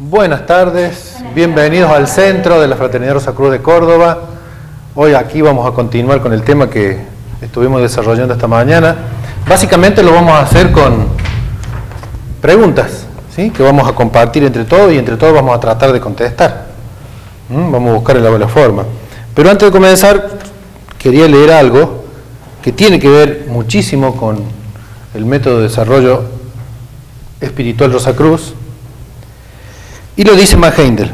Buenas tardes, bienvenidos al Centro de la Fraternidad Rosacruz de Córdoba. Hoy aquí vamos a continuar con el tema que estuvimos desarrollando esta mañana. Básicamente lo vamos a hacer con preguntas, ¿sí? Que vamos a compartir entre todos y entre todos vamos a tratar de contestar. Vamos a buscar la forma. Pero antes de comenzar, quería leer algo que tiene que ver muchísimo con el método de desarrollo espiritual Rosacruz. Y lo dice Max Heindel.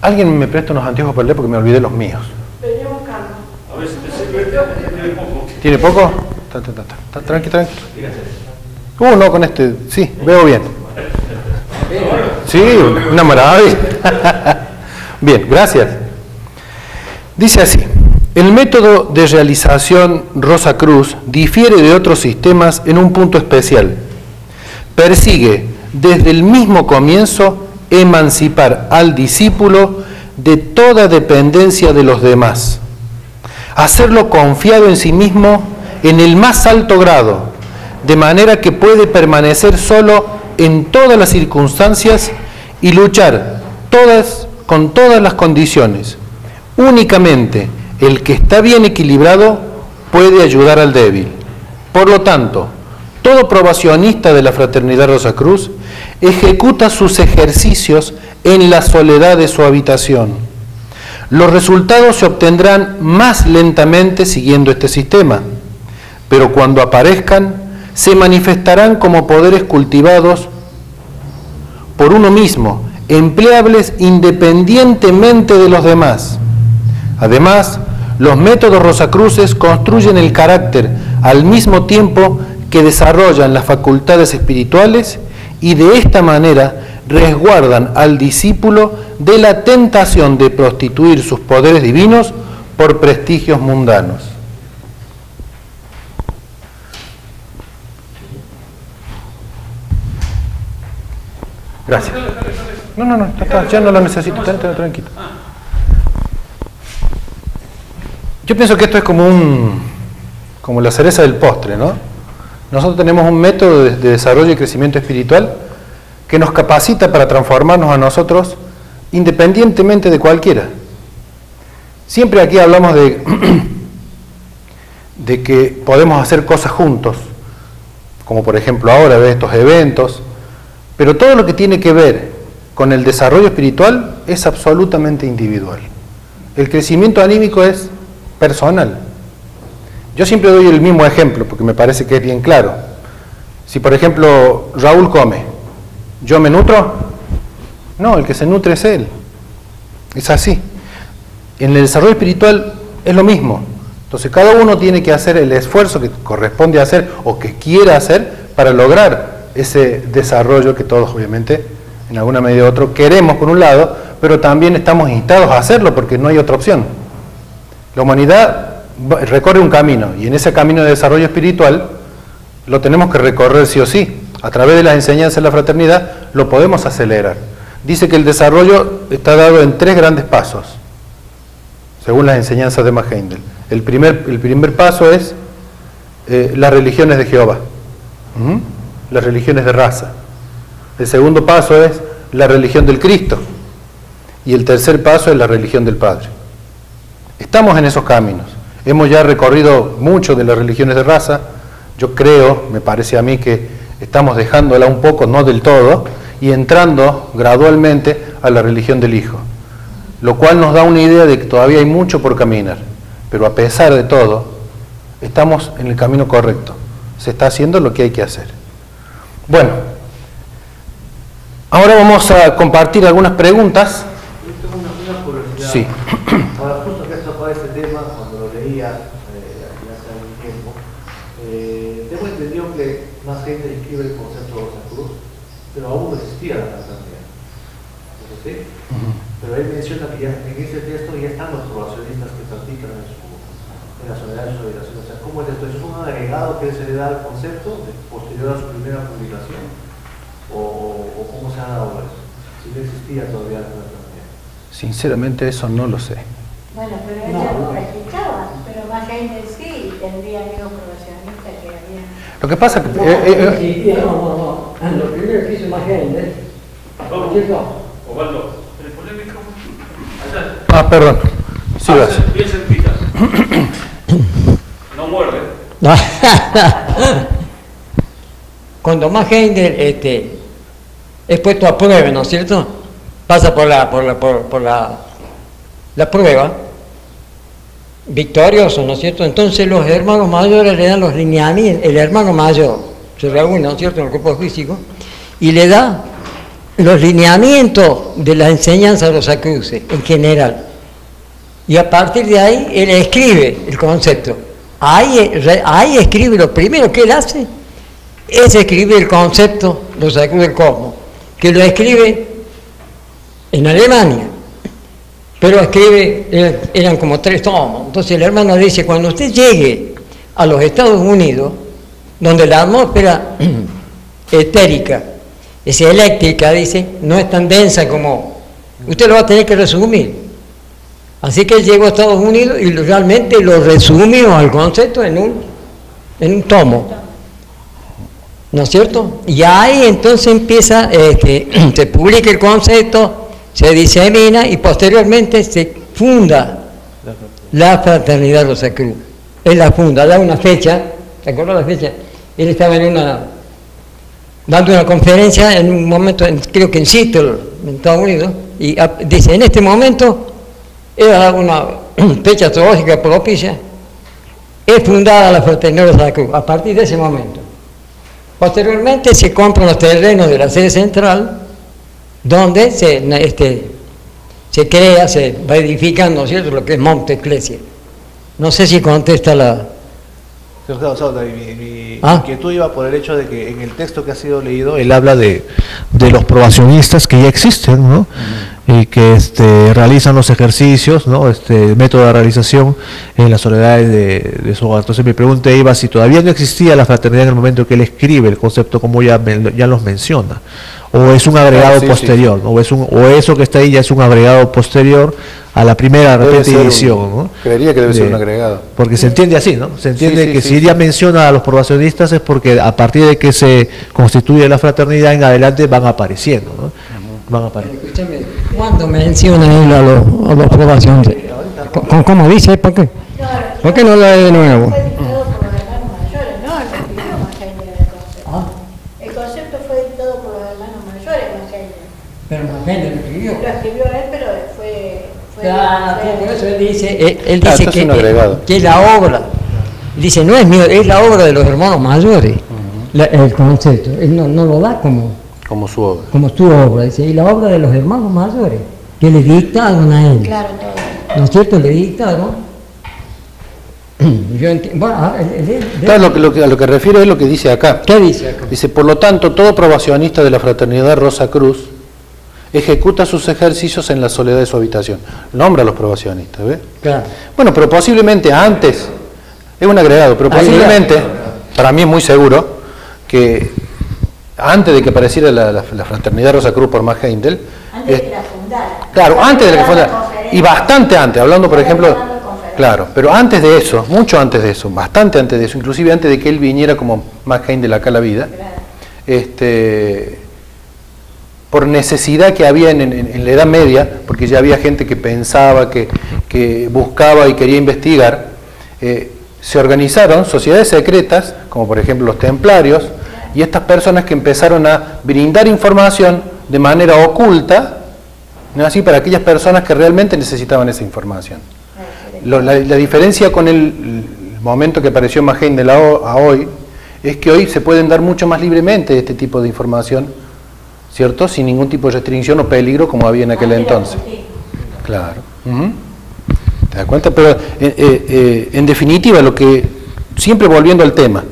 ¿Alguien me presta unos anteojos para leer porque me olvidé los míos? Venía buscando. A ver si te sirve. ¿Tiene poco? Tranqui. No, con este, sí, veo bien. Sí, una maravilla. Bien, gracias. Dice así: el método de realización Rosacruz difiere de otros sistemas en un punto especial. Persigue desde el mismo comienzo emancipar al discípulo de toda dependencia de los demás, hacerlo confiado en sí mismo en el más alto grado, de manera que puede permanecer solo en todas las circunstancias y luchar con todas las condiciones. Únicamente el que está bien equilibrado puede ayudar al débil. Por lo tanto, todo probacionista de la Fraternidad Rosacruz ejecuta sus ejercicios en la soledad de su habitación. Los resultados se obtendrán más lentamente siguiendo este sistema, pero cuando aparezcan, se manifestarán como poderes cultivados por uno mismo, empleables independientemente de los demás. Además, los métodos rosacruces construyen el carácter al mismo tiempo que desarrollan las facultades espirituales y de esta manera resguardan al discípulo de la tentación de prostituir sus poderes divinos por prestigios mundanos. Gracias. No, ya no lo necesito, tranquilo. Yo pienso que esto es como la cereza del postre, ¿no? Nosotros tenemos un método de desarrollo y crecimiento espiritual que nos capacita para transformarnos a nosotros independientemente de cualquiera. Siempre aquí hablamos de que podemos hacer cosas juntos, como por ejemplo ahora de estos eventos, pero todo lo que tiene que ver con el desarrollo espiritual es absolutamente individual. El crecimiento anímico es personal. Yo siempre doy el mismo ejemplo porque me parece que es bien claro. Si por ejemplo Raúl come, ¿yo me nutro? No, el que se nutre es él. Es así. En el desarrollo espiritual es lo mismo. Entonces cada uno tiene que hacer el esfuerzo que corresponde hacer o que quiera hacer para lograr ese desarrollo que todos obviamente en alguna medida u otra queremos por un lado, pero también estamos instados a hacerlo porque no hay otra opción. La humanidad recorre un camino y en ese camino de desarrollo espiritual lo tenemos que recorrer sí o sí. A través de las enseñanzas de la fraternidad lo podemos acelerar. Dice que el desarrollo está dado en 3 grandes pasos, según las enseñanzas de Max Heindel. El primer paso es las religiones de Jehová, las religiones de raza. El segundo paso es la religión del Cristo y el tercer paso es la religión del Padre. Estamos en esos caminos. Hemos ya recorrido mucho de las religiones de raza. Yo creo, me parece a mí que estamos dejándola un poco, no del todo, y entrando gradualmente a la religión del Hijo. Lo cual nos da una idea de que todavía hay mucho por caminar. Pero a pesar de todo, estamos en el camino correcto. Se está haciendo lo que hay que hacer. Bueno, ahora vamos a compartir algunas preguntas. Yo tengo una curiosidad. Sí. Ahora, justo que tocaba este tema, cuando lo leía hace algún tiempo, tengo entendido que más gente escribe el concepto de Rosacruz, pero aún no existía la fraternidad. ¿No es así? Pero él menciona que ya en ese texto ya están los probacionistas que practican en la soledad de su obligación. O sea, ¿cómo es esto? ¿Es un agregado que se le da al concepto posterior a su primera publicación? ¿O cómo se ha dado eso? Si no existía todavía la fraternidad. Sinceramente eso no lo sé. Bueno, pero ella no practicaba, pero más gente sí tendría amigos profesionistas que habían. Lo que pasa es que... No. Lo primero que hizo más gente, Osvaldo, ¿el polémico? Allá. Ah, perdón. Sí, vas. Bien cerquita. No muerde. Cuando más gente es puesto a prueba, ¿no es cierto? Pasa por la prueba, victorioso, ¿no es cierto? Entonces los hermanos mayores le dan los lineamientos, el hermano mayor se reúne, ¿no es cierto?, en el cuerpo físico, y le da los lineamientos de la enseñanza rosacruces en general. Y a partir de ahí, él escribe el concepto. Ahí escribe, lo primero que él hace es escribir el concepto Rosacruz del Cosmos, que lo escribe en Alemania, pero escribe, eran como 3 tomos. Entonces el hermano dice, cuando usted llegue a los Estados Unidos, donde la atmósfera etérica es eléctrica, dice, no es tan densa como, usted lo va a tener que resumir. Así que él llegó a Estados Unidos y realmente lo resumió al concepto en un tomo, ¿no es cierto? Y ahí entonces empieza, se publica el concepto, se disemina y posteriormente se funda la Fraternidad Rosacruz. Él la funda, da una fecha, ¿te acuerdas la fecha? Él estaba dando una conferencia en un momento, creo que en Seattle, en Estados Unidos, y dice, en este momento era una fecha astrológica propicia, es fundada la Fraternidad Rosacruz a partir de ese momento. Posteriormente se compran los terrenos de la sede central, donde se crea, se va edificando, ¿no es cierto?, lo que es Monte Iglesia. No sé si contesta la... Mi inquietud iba por el hecho de que en el texto que ha sido leído, él habla de los probacionistas que ya existen, ¿no? Y que realizan los ejercicios, ¿no? Método de realización en las soledades de su hogar. Entonces mi pregunta iba si todavía no existía la fraternidad en el momento que él escribe el concepto, como ya los menciona, o es un agregado posterior, sí. O eso que está ahí ya es un agregado posterior a la primera edición, ¿no? Creería que debe ser un agregado. Porque se entiende así, ¿no? Se entiende que si ella menciona a los probacionistas es porque a partir de que se constituye la fraternidad en adelante van apareciendo, ¿no? Van apareciendo. Escúchame, ¿cuándo menciona él a los probacionistas? ¿Cómo dice? ¿Por qué? ¿Por qué no lo lee de nuevo? Fue dictado por los hermanos mayores, no lo escribió Mackenzie el concepto. El concepto fue dictado por los hermanos mayores, Mackenzie. Pero Mackenzie lo escribió. Lo escribió él, pero fue por eso él dice que la obra, dice, no es mío, es la obra de los hermanos mayores, el concepto, él no lo da como su obra. Como su obra, dice, y la obra de los hermanos mayores, que le dictaron a él. Claro, todo. ¿No es cierto? Le dictaron. Yo entiendo. Bueno, claro, a lo que refiero es lo que dice acá. ¿Qué dice acá? Dice, por lo tanto, todo probacionista de la Fraternidad Rosacruz ejecuta sus ejercicios en la soledad de su habitación. Nombra a los probacionistas, ¿ves? Claro. Bueno, pero posiblemente antes, es un agregado, pero posiblemente, para mí es muy seguro, que antes de que apareciera la Fraternidad Rosacruz por Max Heindel, antes de que la fundara. Claro, antes de que la fundara, y bastante antes, hablando por ejemplo, claro, pero antes de eso, mucho antes de eso, bastante antes de eso, inclusive antes de que él viniera como Max Heindel acá a la vida, por necesidad que había en la Edad Media, porque ya había gente que pensaba, que buscaba y quería investigar, se organizaron sociedades secretas, como por ejemplo los templarios, y estas personas que empezaron a brindar información de manera oculta, ¿no? Así para aquellas personas que realmente necesitaban esa información. La diferencia con el momento que apareció Max Heindel a hoy, es que hoy se pueden dar mucho más libremente este tipo de información, ¿cierto? Sin ningún tipo de restricción o peligro como había en aquel entonces. Claro. ¿Te das cuenta? Pero en definitiva, lo que, siempre volviendo al tema,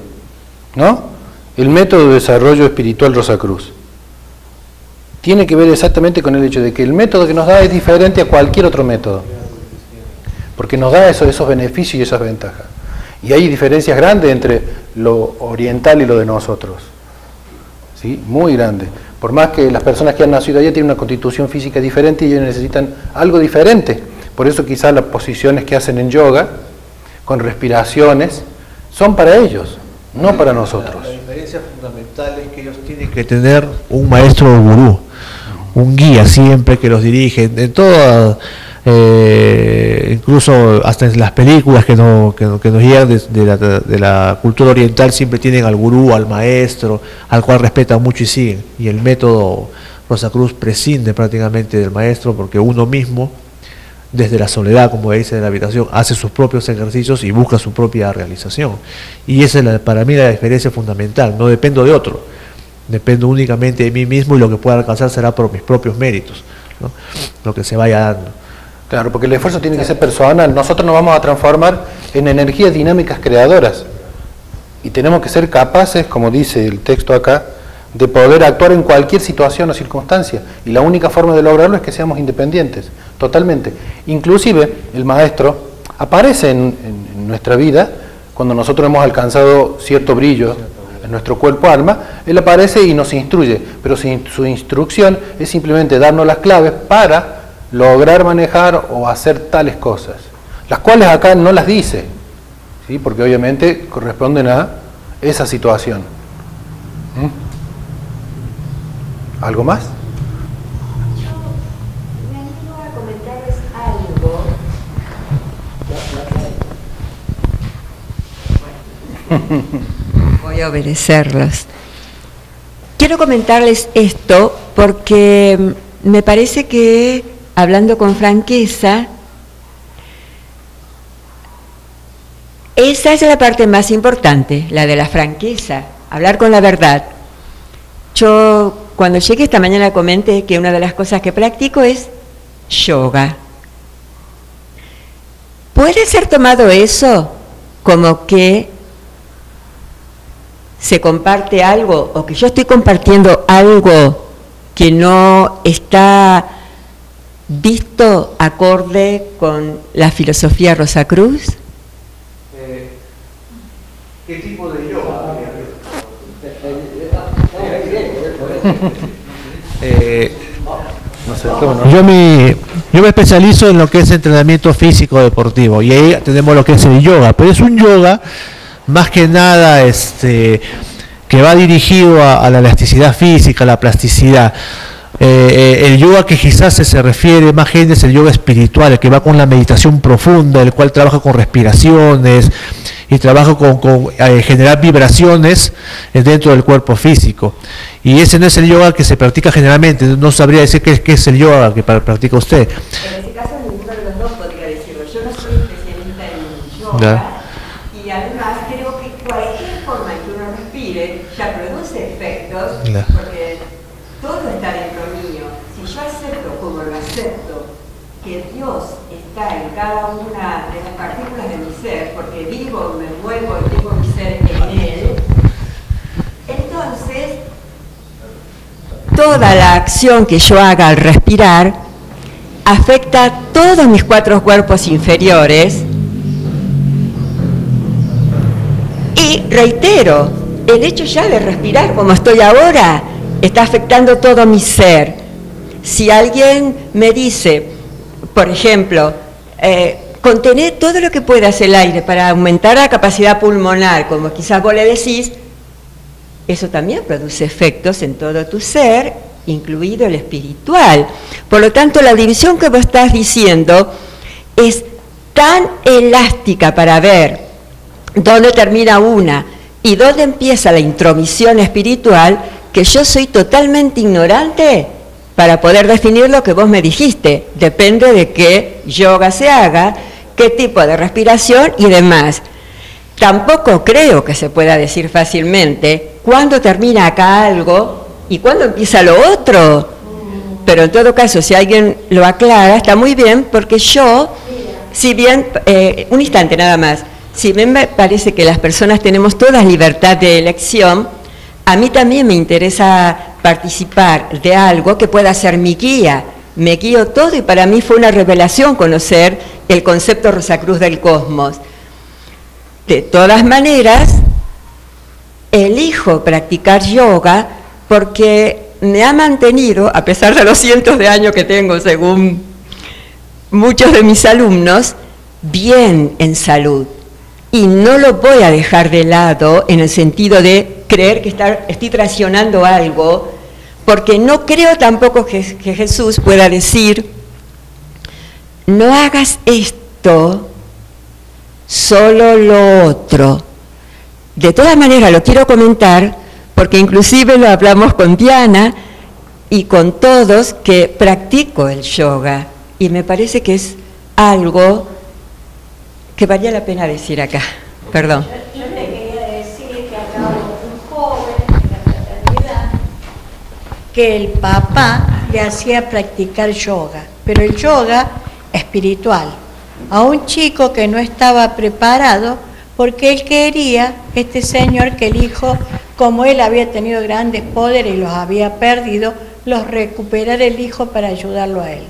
¿no? El método de desarrollo espiritual Rosacruz tiene que ver exactamente con el hecho de que el método que nos da es diferente a cualquier otro método, porque nos da esos beneficios y esas ventajas. Y hay diferencias grandes entre lo oriental y lo de nosotros, ¿sí? Muy grandes. Por más que las personas que han nacido allá tienen una constitución física diferente y ellos necesitan algo diferente. Por eso quizás las posiciones que hacen en yoga, con respiraciones, son para ellos, no para nosotros. La diferencia fundamental es que ellos tienen que tener un maestro o gurú. un guía siempre que los dirige, en todas, incluso hasta en las películas que nos guían de la cultura oriental, siempre tienen al gurú, al maestro, al cual respetan mucho y siguen. Y el método Rosacruz prescinde prácticamente del maestro, porque uno mismo, desde la soledad, como dice en la habitación, hace sus propios ejercicios y busca su propia realización. Y esa es para mí la diferencia fundamental. No dependo de otro, dependo únicamente de mí mismo, y lo que pueda alcanzar será por mis propios méritos, ¿no? Lo que se vaya dando. Claro, porque el esfuerzo tiene que ser personal. Nosotros nos vamos a transformar en energías dinámicas creadoras y tenemos que ser capaces, como dice el texto acá, de poder actuar en cualquier situación o circunstancia, y la única forma de lograrlo es que seamos independientes, totalmente. Inclusive el maestro aparece en nuestra vida cuando nosotros hemos alcanzado cierto brillo en nuestro cuerpo-alma. Él aparece y nos instruye, pero su instrucción es simplemente darnos las claves para lograr manejar o hacer tales cosas, las cuales acá no las dice, ¿sí? Porque obviamente corresponden a esa situación. ¿Algo más? Yo me animo a comentarles algo. Voy a obedecerlos. Quiero comentarles esto porque me parece que, hablando con franqueza, esa es la parte más importante, la de la franqueza, hablar con la verdad. Yo, cuando llegué esta mañana, comenté que una de las cosas que practico es yoga. ¿Puede ser tomado eso como que se comparte algo, o que yo estoy compartiendo algo que no está visto acorde con la filosofía Rosacruz? ¿Qué tipo de yoga? Yo me especializo en lo que es entrenamiento físico deportivo, y ahí tenemos lo que es el yoga, pero es un yoga más que nada que va dirigido a la elasticidad física, a la plasticidad. El yoga que quizás se refiere más gente es el yoga espiritual, el que va con la meditación profunda, el cual trabaja con respiraciones y trabaja con generar vibraciones dentro del cuerpo físico. Y ese no es el yoga que se practica generalmente. No sabría decir qué es el yoga que practica usted. En este caso ninguno de los dos podría decirlo. Yo no soy especialista en yoga, y además creo que cualquier forma en que uno respire ya produce efectos, porque todo está dentro mío. Si yo acepto, como lo acepto, que Dios está en cada una de las partículas de mi ser, porque vivo, me muevo y tengo mi ser en Él, entonces toda la acción que yo haga al respirar afecta a todos mis 4 cuerpos inferiores. Y reitero, el hecho ya de respirar como estoy ahora está afectando todo mi ser. Si alguien me dice, por ejemplo, contener todo lo que puedas el aire para aumentar la capacidad pulmonar, como quizás vos le decís, eso también produce efectos en todo tu ser, incluido el espiritual. Por lo tanto, la división que vos estás diciendo es tan elástica para ver dónde termina una y dónde empieza la intromisión espiritual, que yo soy totalmente ignorante para poder definir lo que vos me dijiste. Depende de qué yoga se haga, qué tipo de respiración y demás. Tampoco creo que se pueda decir fácilmente cuándo termina acá algo y cuándo empieza lo otro. Pero en todo caso, si alguien lo aclara, está muy bien, porque yo, si bien, un instante nada más, si bien me parece que las personas tenemos toda libertad de elección, a mí también me interesa participar de algo que pueda ser mi guía. Me guío todo, y para mí fue una revelación conocer el concepto Rosacruz del cosmos. De todas maneras, elijo practicar yoga porque me ha mantenido, a pesar de los cientos de años que tengo, según muchos de mis alumnos, bien en salud. Y no lo voy a dejar de lado en el sentido de creer que estoy traicionando algo, porque no creo tampoco que Jesús pueda decir, no hagas esto, solo lo otro. De todas maneras, lo quiero comentar, porque inclusive lo hablamos con Diana y con todos, que practico el yoga, y me parece que es algo que valía la pena decir acá. Perdón. Yo te quería decir que acá hubo un joven en la fraternidad que el papá le hacía practicar yoga, pero el yoga espiritual, a un chico que no estaba preparado, porque él quería, este señor, que el hijo, como él había tenido grandes poderes y los había perdido, los recuperara el hijo para ayudarlo a él.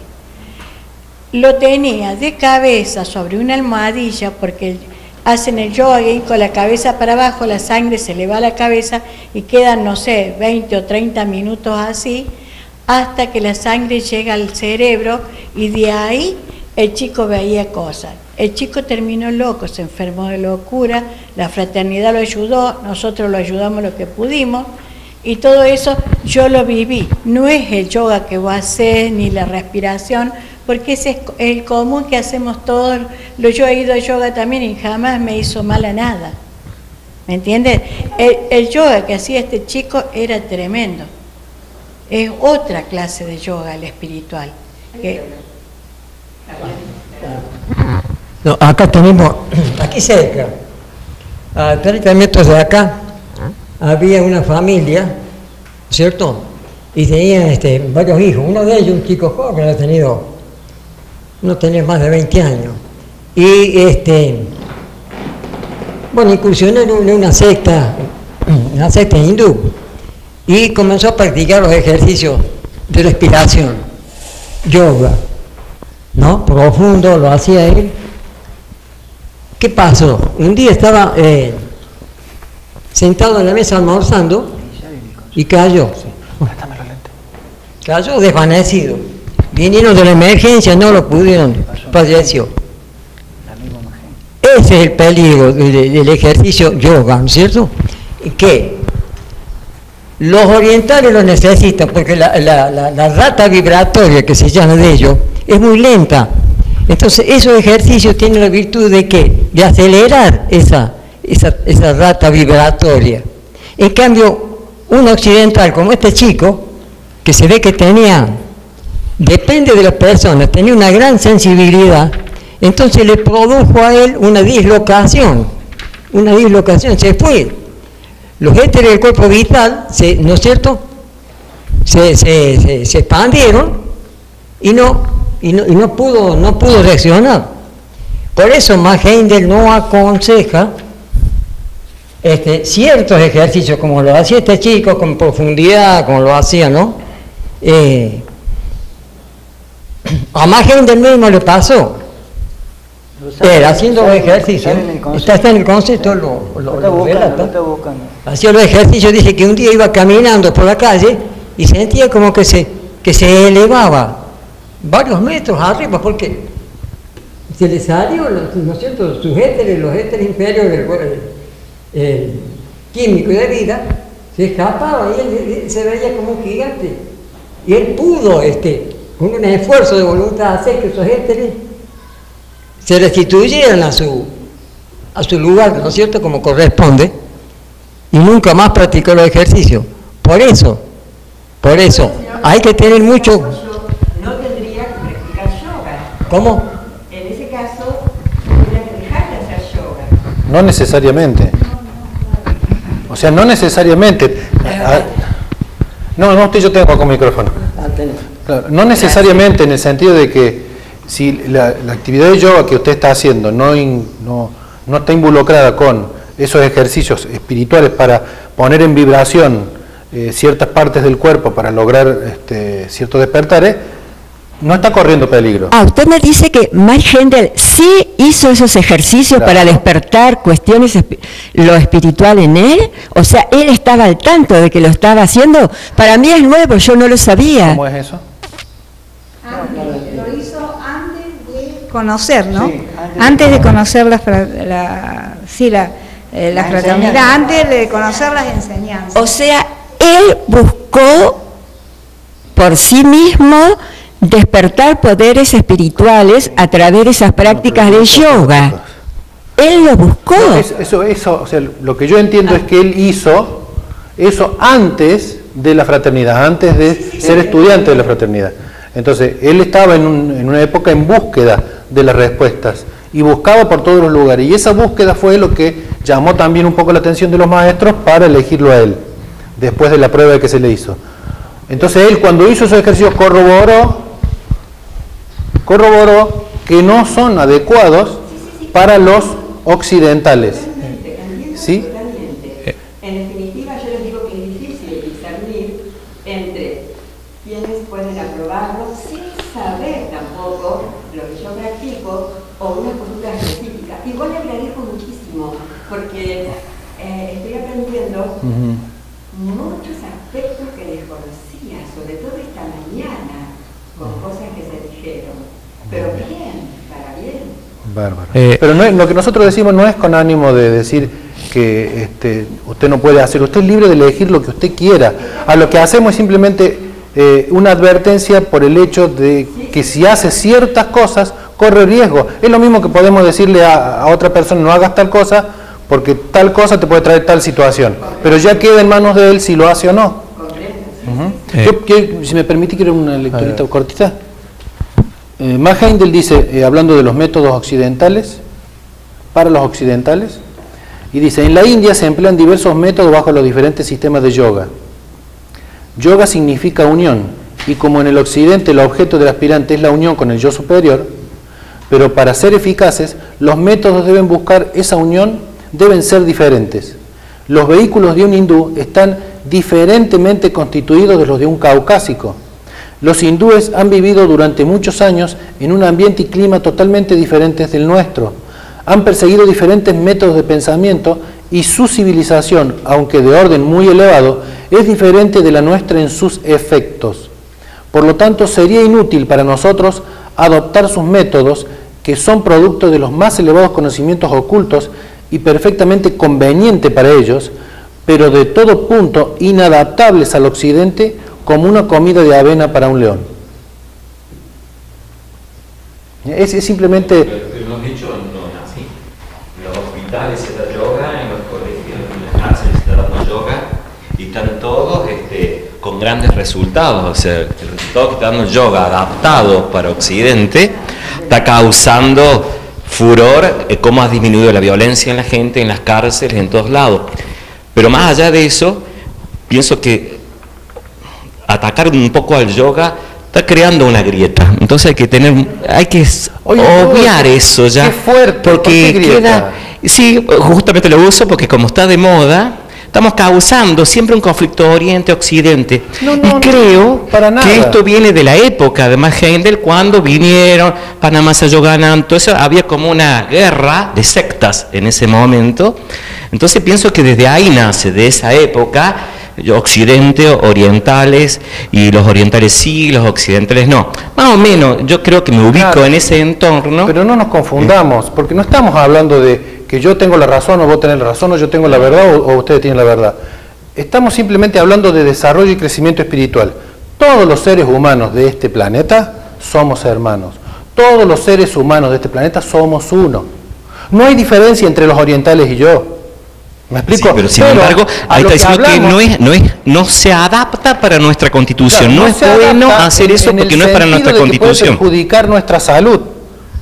Lo tenía de cabeza sobre una almohadilla, porque hacen el jogging con la cabeza para abajo, la sangre se le va a la cabeza y quedan, no sé, 20 o 30 minutos así, hasta que la sangre llega al cerebro y de ahí el chico veía cosas. El chico terminó loco, se enfermó de locura, la fraternidad lo ayudó, nosotros lo ayudamos lo que pudimos, y todo eso yo lo viví. No es el yoga que vos hacés, ni la respiración, porque ese es el común que hacemos todos. Yo he ido a yoga también y jamás me hizo mal a nada. ¿Me entiendes? El yoga que hacía este chico era tremendo. Es otra clase de yoga, el espiritual. No, acá tenemos, aquí cerca, a 30 metros de acá, había una familia, ¿cierto? Y tenían varios hijos. Uno de ellos, un chico joven, no tenía más de 20 años. Y bueno, incursionó en una secta hindú, y comenzó a practicar los ejercicios de respiración, yoga, ¿no? Profundo, lo hacía él. ¿Qué pasó? Un día estaba sentado en la mesa almorzando y cayó. Cayó desvanecido. Vinieron de la emergencia, no lo pudieron, falleció. Ese es el peligro del ejercicio yoga, ¿no es cierto? Que los orientales lo necesitan, porque la rata vibratoria, que se llama de ellos, es muy lenta. Entonces esos ejercicios tienen la virtud de ¿qué? De acelerar esa rata vibratoria. En cambio, un occidental como este chico, que se ve que depende de las personas, tenía una gran sensibilidad, entonces le produjo a él una dislocación, se fue. Los éteres del cuerpo vital, ¿no es cierto?, se expandieron y no pudo reaccionar. Por eso Heindel no aconseja ciertos ejercicios como lo hacía este chico, con profundidad, como lo hacía, ¿no? A Heindel mismo le pasó. Haciendo los ejercicios, está en el concepto, lo relata. Hacía los ejercicios, dice que un día iba caminando por la calle y sentía como que se elevaba varios metros arriba, porque se le salió, ¿no es cierto?, los éteres inferiores del químico y de vida, se escapaba y él se veía como un gigante. Y él pudo, con un esfuerzo de voluntad, hacer que esos éteres se restituyeran a su lugar, ¿no es cierto?, como corresponde, y nunca más practicó los ejercicios. Por eso, hay que tener mucho... No tendría que practicar yoga. ¿Cómo? En ese caso, tendría que dejar de hacer yoga. No necesariamente. O sea, no necesariamente. Yo tengo acá un micrófono. Claro, no necesariamente en el sentido de que si la actividad de yoga que usted está haciendo no está involucrada con esos ejercicios espirituales para poner en vibración ciertas partes del cuerpo para lograr ciertos despertares, no está corriendo peligro. Usted me dice que Heindel sí hizo esos ejercicios, claro, para despertar cuestiones, lo espiritual en él. O sea, él estaba al tanto de que lo estaba haciendo. Para mí es nuevo, yo no lo sabía. ¿Cómo es eso? Lo hizo antes de conocer, ¿no? Sí, antes de conocer la fraternidad, antes de conocer las enseñanzas. O sea, él buscó por sí mismo despertar poderes espirituales a través de esas prácticas de yoga. Él lo buscó. Eso, o sea, lo que yo entiendo es que él hizo eso antes de la fraternidad, antes de ser estudiante de la fraternidad. Entonces, él estaba en una época en búsqueda de las respuestas y buscaba por todos los lugares. Y esa búsqueda fue lo que llamó también un poco la atención de los maestros para elegirlo a él, después de la prueba que se le hizo. Entonces, él cuando hizo esos ejercicios corroboró que no son adecuados para los occidentales. ¿Sí? En definitiva, yo les digo que es difícil discernir entre quienes pueden aprobarlo sin saber tampoco lo que yo practico o una postura específica. Igual le agradezco muchísimo porque estoy aprendiendo muchos aspectos que desconocía, sobre todo esta mañana, con cosas que se dijeron. Pero bien, para bien. Bárbaro. Pero no es, lo que nosotros decimos no es con ánimo de decir que usted no puede hacer, usted es libre de elegir lo que usted quiera. A lo que hacemos es simplemente una advertencia por el hecho de que si hace ciertas cosas corre riesgo. Es lo mismo que podemos decirle a otra persona, no hagas tal cosa porque tal cosa te puede traer tal situación, pero ya queda en manos de él si lo hace o no. Si me permite, quiero una lecturita cortita. Max Heindel dice, hablando de los métodos occidentales, para los occidentales, y dice, en la India se emplean diversos métodos bajo los diferentes sistemas de yoga. Yoga significa unión, y como en el occidente el objeto del aspirante es la unión con el yo superior, pero para ser eficaces, los métodos deben buscar esa unión, deben ser diferentes. Los vehículos de un hindú están diferentemente constituidos de los de un caucásico. Los hindúes han vivido durante muchos años en un ambiente y clima totalmente diferentes del nuestro. Han perseguido diferentes métodos de pensamiento y su civilización, aunque de orden muy elevado, es diferente de la nuestra en sus efectos. Por lo tanto, sería inútil para nosotros adoptar sus métodos, que son producto de los más elevados conocimientos ocultos y perfectamente conveniente para ellos, pero de todo punto inadaptables al occidente, como una comida de avena para un león. Es simplemente... Pero los hechos no es así. En los hospitales se da yoga, en los colegios, en las cárceles se da dando yoga, y están todos con grandes resultados. O sea, el resultado que está dando el yoga adaptado para Occidente está causando furor, cómo ha disminuido la violencia en la gente, en las cárceles, en todos lados. Pero más allá de eso, pienso que atacar un poco al yoga está creando una grieta. Entonces hay que obviar eso ya. Qué fuerte, porque queda, sí, justamente lo uso porque como está de moda, estamos causando siempre un conflicto Oriente-Occidente. Y creo que esto viene de la época de Max Heindel, cuando vinieron Panamasa Yogananda, todo eso, había como una guerra de sectas en ese momento. Entonces pienso que desde ahí nace, de esa época, Occidente, orientales, y los orientales sí, los occidentales no. Más o menos, yo creo que me ubico en ese entorno. Pero no nos confundamos, porque no estamos hablando de que yo tengo la razón o vos tenés la razón, o yo tengo la verdad o ustedes tienen la verdad. Estamos simplemente hablando de desarrollo y crecimiento espiritual. Todos los seres humanos de este planeta somos hermanos. Todos los seres humanos de este planeta somos uno. No hay diferencia entre los orientales y yo. ¿Me explico? Sí, pero sin embargo, ahí está diciendo que no se adapta para nuestra constitución. Claro, no es bueno hacer eso porque no es para nuestra constitución. Puede perjudicar nuestra salud.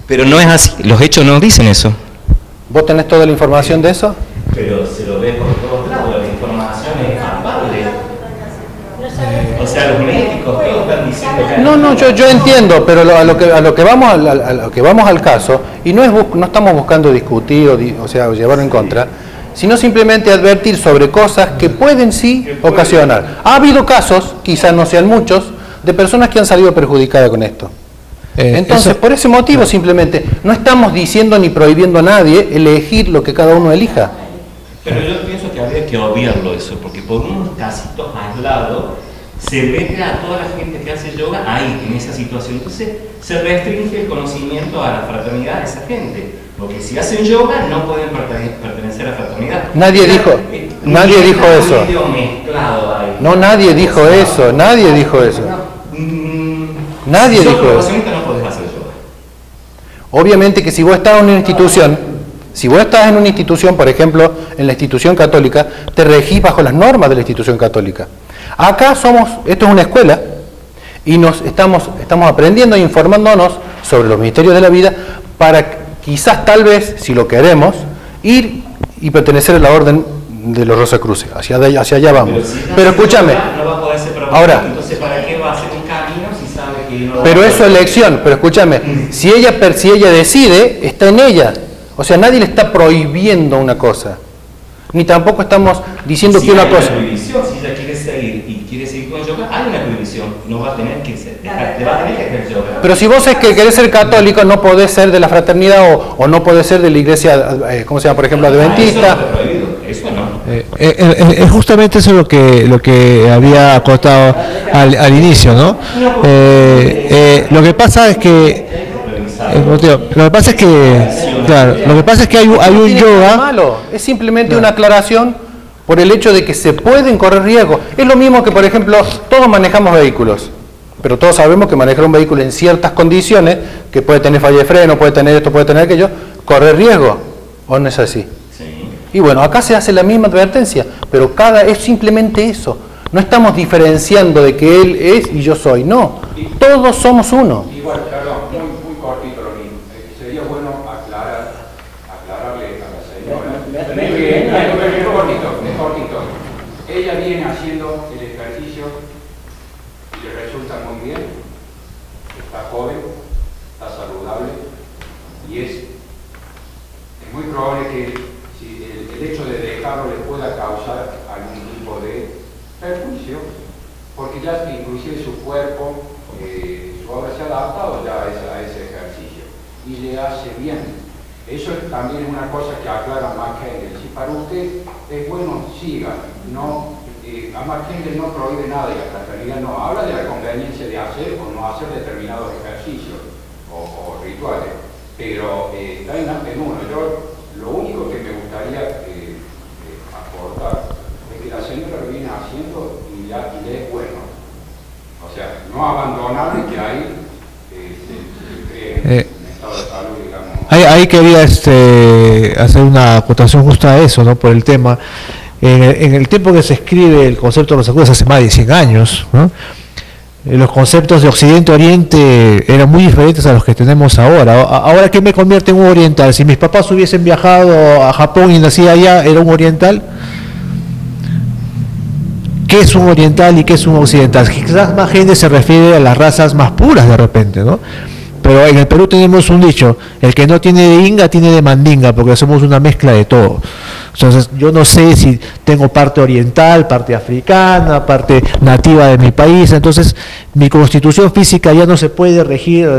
Pero no es así. Los hechos no dicen eso. ¿Vos tenés toda la información de eso? Pero se lo ve por todos lados. La información es palpable. O sea, los médicos todos están diciendo que... No, yo entiendo, pero a lo que vamos al caso, y no estamos buscando discutir o sea, llevarlo en contra, sino simplemente advertir sobre cosas que pueden sí ocasionar. Ha habido casos, quizás no sean muchos, de personas que han salido perjudicadas con esto. Entonces, por ese motivo simplemente, no estamos diciendo ni prohibiendo a nadie elegir lo que cada uno elija. Pero yo pienso que habría que obviarlo eso, porque por unos casitos aislados se mete a toda la gente que hace yoga ahí, en esa situación. Entonces se restringe el conocimiento a la fraternidad de esa gente. Porque si hacen yoga no pueden pertenecer a la fraternidad. Nadie dijo eso. No, nadie dijo eso. Nadie si sos dijo eso. profesionista no podés hacer yoga. Obviamente que si vos estás en una institución, por ejemplo, en la institución católica, te regís bajo las normas de la institución católica. Acá esto es una escuela, y estamos aprendiendo e informándonos sobre los misterios de la vida para quizás, tal vez, si lo queremos, ir y pertenecer a la orden de los Rosacruces. Hacia allá vamos. Pero escúchame. No va a poder ser profesionista, Ahora, entonces ¿para qué va a hacer un camino si sabe que no? pero es su elección. Pero escúchame, si ella decide, está en ella. O sea, nadie le está prohibiendo una cosa. Ni tampoco estamos diciendo que una cosa. Si ella quiere seguir con el yoga, hay una prohibición. No va a tener que ser, te va a tener que hacer yoga. Pero si vos es que querés ser católico, no podés ser de la fraternidad o no podés ser de la iglesia, ¿cómo se llama? Por ejemplo, adventista. Eso no. Justamente eso es lo que había acotado al inicio, ¿no? Lo que pasa es que hay un yoga. Malo, es simplemente una aclaración por el hecho de que se pueden correr riesgos. Es lo mismo que, por ejemplo, todos manejamos vehículos, pero todos sabemos que manejar un vehículo en ciertas condiciones, que puede tener falla de freno, puede tener esto, puede tener aquello, corre riesgo, ¿o no es así? Sí. Y bueno, acá se hace la misma advertencia, pero es simplemente eso. No estamos diferenciando de que él es y yo soy, no. Todos somos uno. Igual, perdón, muy cortito lo mismo. Sería bueno aclararle a la señora. Es cortito. Ella viene haciendo el ejercicio y le resulta muy bien. Está joven, está saludable y es muy probable que si el hecho de dejarlo le pueda causar algún tipo de perjuicio, porque ya inclusive su cuerpo, su obra se ha adaptado ya a ese ejercicio y le hace bien. Eso también es una cosa que aclara McHenry. Si para usted es bueno, siga. No, a McHenry no prohíbe nada y la fraternidad no habla de la conveniencia de hacer o no hacer determinados ejercicios o rituales, pero está en uno. Yo lo único que me gustaría aportar es que la señora lo viene haciendo y le es bueno. O sea, no abandonar que ahí se cree en estado de salud, digamos. Ahí quería hacer una acotación justo a eso, ¿no? Por el tema. En el tiempo que se escribe el concepto de los acuerdos, hace más de 100 años, ¿no? Los conceptos de Occidente-Oriente eran muy diferentes a los que tenemos ahora. Ahora, ¿qué me convierte en un oriental? Si mis papás hubiesen viajado a Japón y nací allá, ¿era un oriental? ¿Qué es un oriental y qué es un occidental? Quizás más gente se refiere a las razas más puras de repente, ¿no? Pero en el Perú tenemos un dicho: el que no tiene de inga tiene de mandinga, porque somos una mezcla de todo. Entonces yo no sé si tengo parte oriental, parte africana, parte nativa de mi país. Entonces mi constitución física ya no se puede regir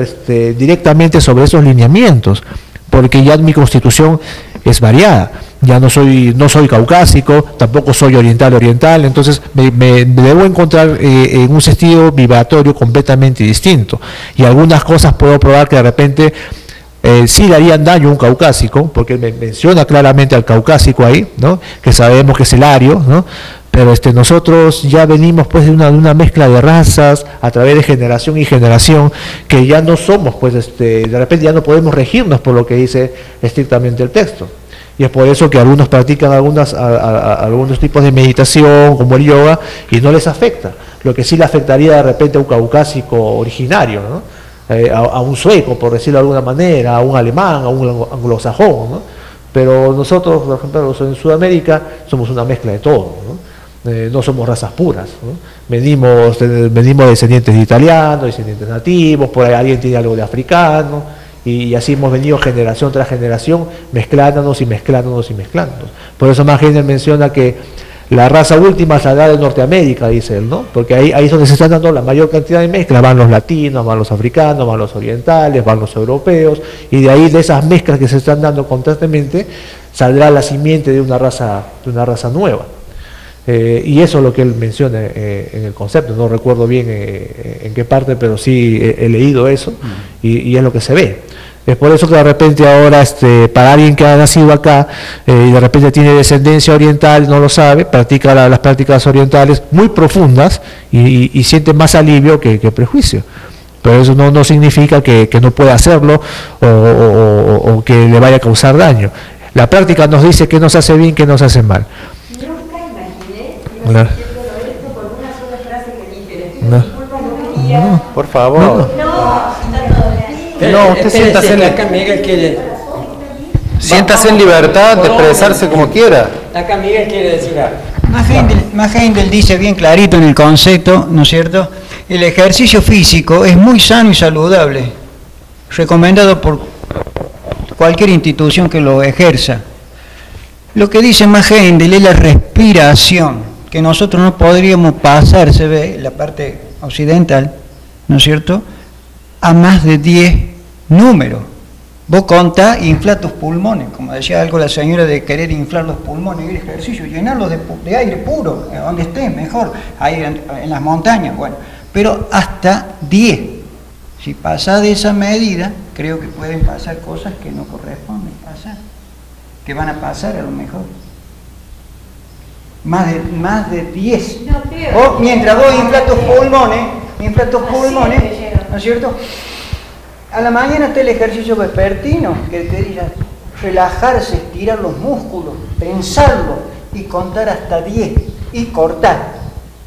directamente sobre esos lineamientos, porque ya mi constitución es variada. Ya no soy caucásico, tampoco soy oriental, entonces me debo encontrar en un sentido vibratorio completamente distinto. Y algunas cosas puedo probar que de repente sí le harían daño a un caucásico, porque él me menciona claramente al caucásico ahí, ¿no? Que sabemos que es el ario, ¿no? Pero nosotros ya venimos pues de una mezcla de razas a través de generación y generación, que ya no somos, pues de repente ya no podemos regirnos por lo que dice estrictamente el texto. Y es por eso que algunos practican algunos tipos de meditación, como el yoga, y no les afecta. Lo que sí le afectaría de repente a un caucásico originario, ¿no? A un sueco, por decirlo de alguna manera, a un alemán, a un anglosajón, ¿no? Pero nosotros, por ejemplo, en Sudamérica, somos una mezcla de todo, ¿no? No somos razas puras, ¿no? Venimos descendientes de italianos, descendientes nativos, por ahí alguien tiene algo de africano, y así hemos venido generación tras generación mezclándonos. Por eso McHenry menciona que la raza última es la de Norteamérica, dice él, ¿no? Porque ahí es donde se están dando la mayor cantidad de mezclas. Van los latinos, van los africanos, van los orientales, van los europeos, y de ahí, de esas mezclas que se están dando constantemente, saldrá la simiente de una raza nueva. Y eso es lo que él menciona en el concepto. No recuerdo bien en qué parte, pero sí he leído eso, y es lo que se ve. Es por eso que de repente ahora, para alguien que ha nacido acá y de repente tiene descendencia oriental, no lo sabe, practica las prácticas orientales muy profundas y siente más alivio que prejuicio. pero eso no significa que no pueda hacerlo o que le vaya a causar daño. La práctica nos dice qué nos hace bien, qué nos hace mal. Nunca imaginé Claro. esto por una sola frase que dije. No. No. Por favor. No, usted siéntase acá Miguel quiere, siéntase en libertad de expresarse como quiera. acá Miguel quiere decir algo. Max Heindel dice bien clarito en el concepto, ¿no es cierto? El ejercicio físico es muy sano y saludable, recomendado por cualquier institución que lo ejerza. Lo que dice Max Heindel es la respiración, que nosotros no podríamos pasar, se ve, la parte occidental, ¿no es cierto?, a más de 10 números. Vos contás, infla tus pulmones, como decía algo la señora de querer inflar los pulmones, el ejercicio, llenarlos de aire puro, donde estés, mejor, ahí en las montañas, bueno, pero hasta 10. Si pasás de esa medida, creo que pueden pasar cosas que no corresponden pasar, que van a pasar a lo mejor. Más de 10. Vos, mientras vos inflas tus pulmones, ¿no es cierto? A la mañana está el ejercicio vespertino, que te dice relajarse, estirar los músculos, pensarlo y contar hasta 10 y cortar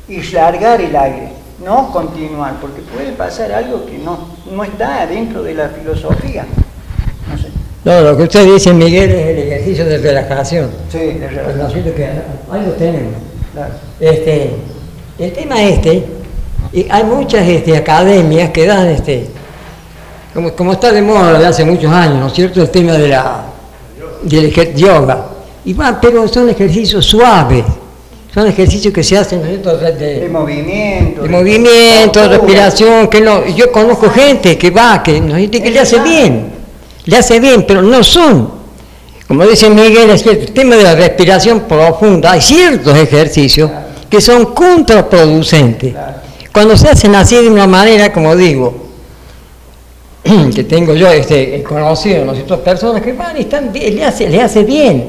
y largar el aire, no continuar, porque puede pasar algo que no está dentro de la filosofía. No sé. No, lo que usted dice, Miguel, es el ejercicio de relajación. Sí, de relajación. No siento que ahí lo tenemos. Claro. El tema y hay muchas academias que dan como está de moda de hace muchos años, ¿no es cierto?, el tema del yoga. Pero son ejercicios suaves, son ejercicios que se hacen, ¿no es cierto?, de movimiento. De movimiento, respiración, que no. Yo conozco gente que que le hace bien, pero no son. Como dice Miguel, es cierto, el tema de la respiración profunda, hay ciertos ejercicios que son contraproducentes. Cuando se hacen así de una manera, como digo, que tengo yo conocido, ¿no? Ciertas personas que van y están bien, le hace bien,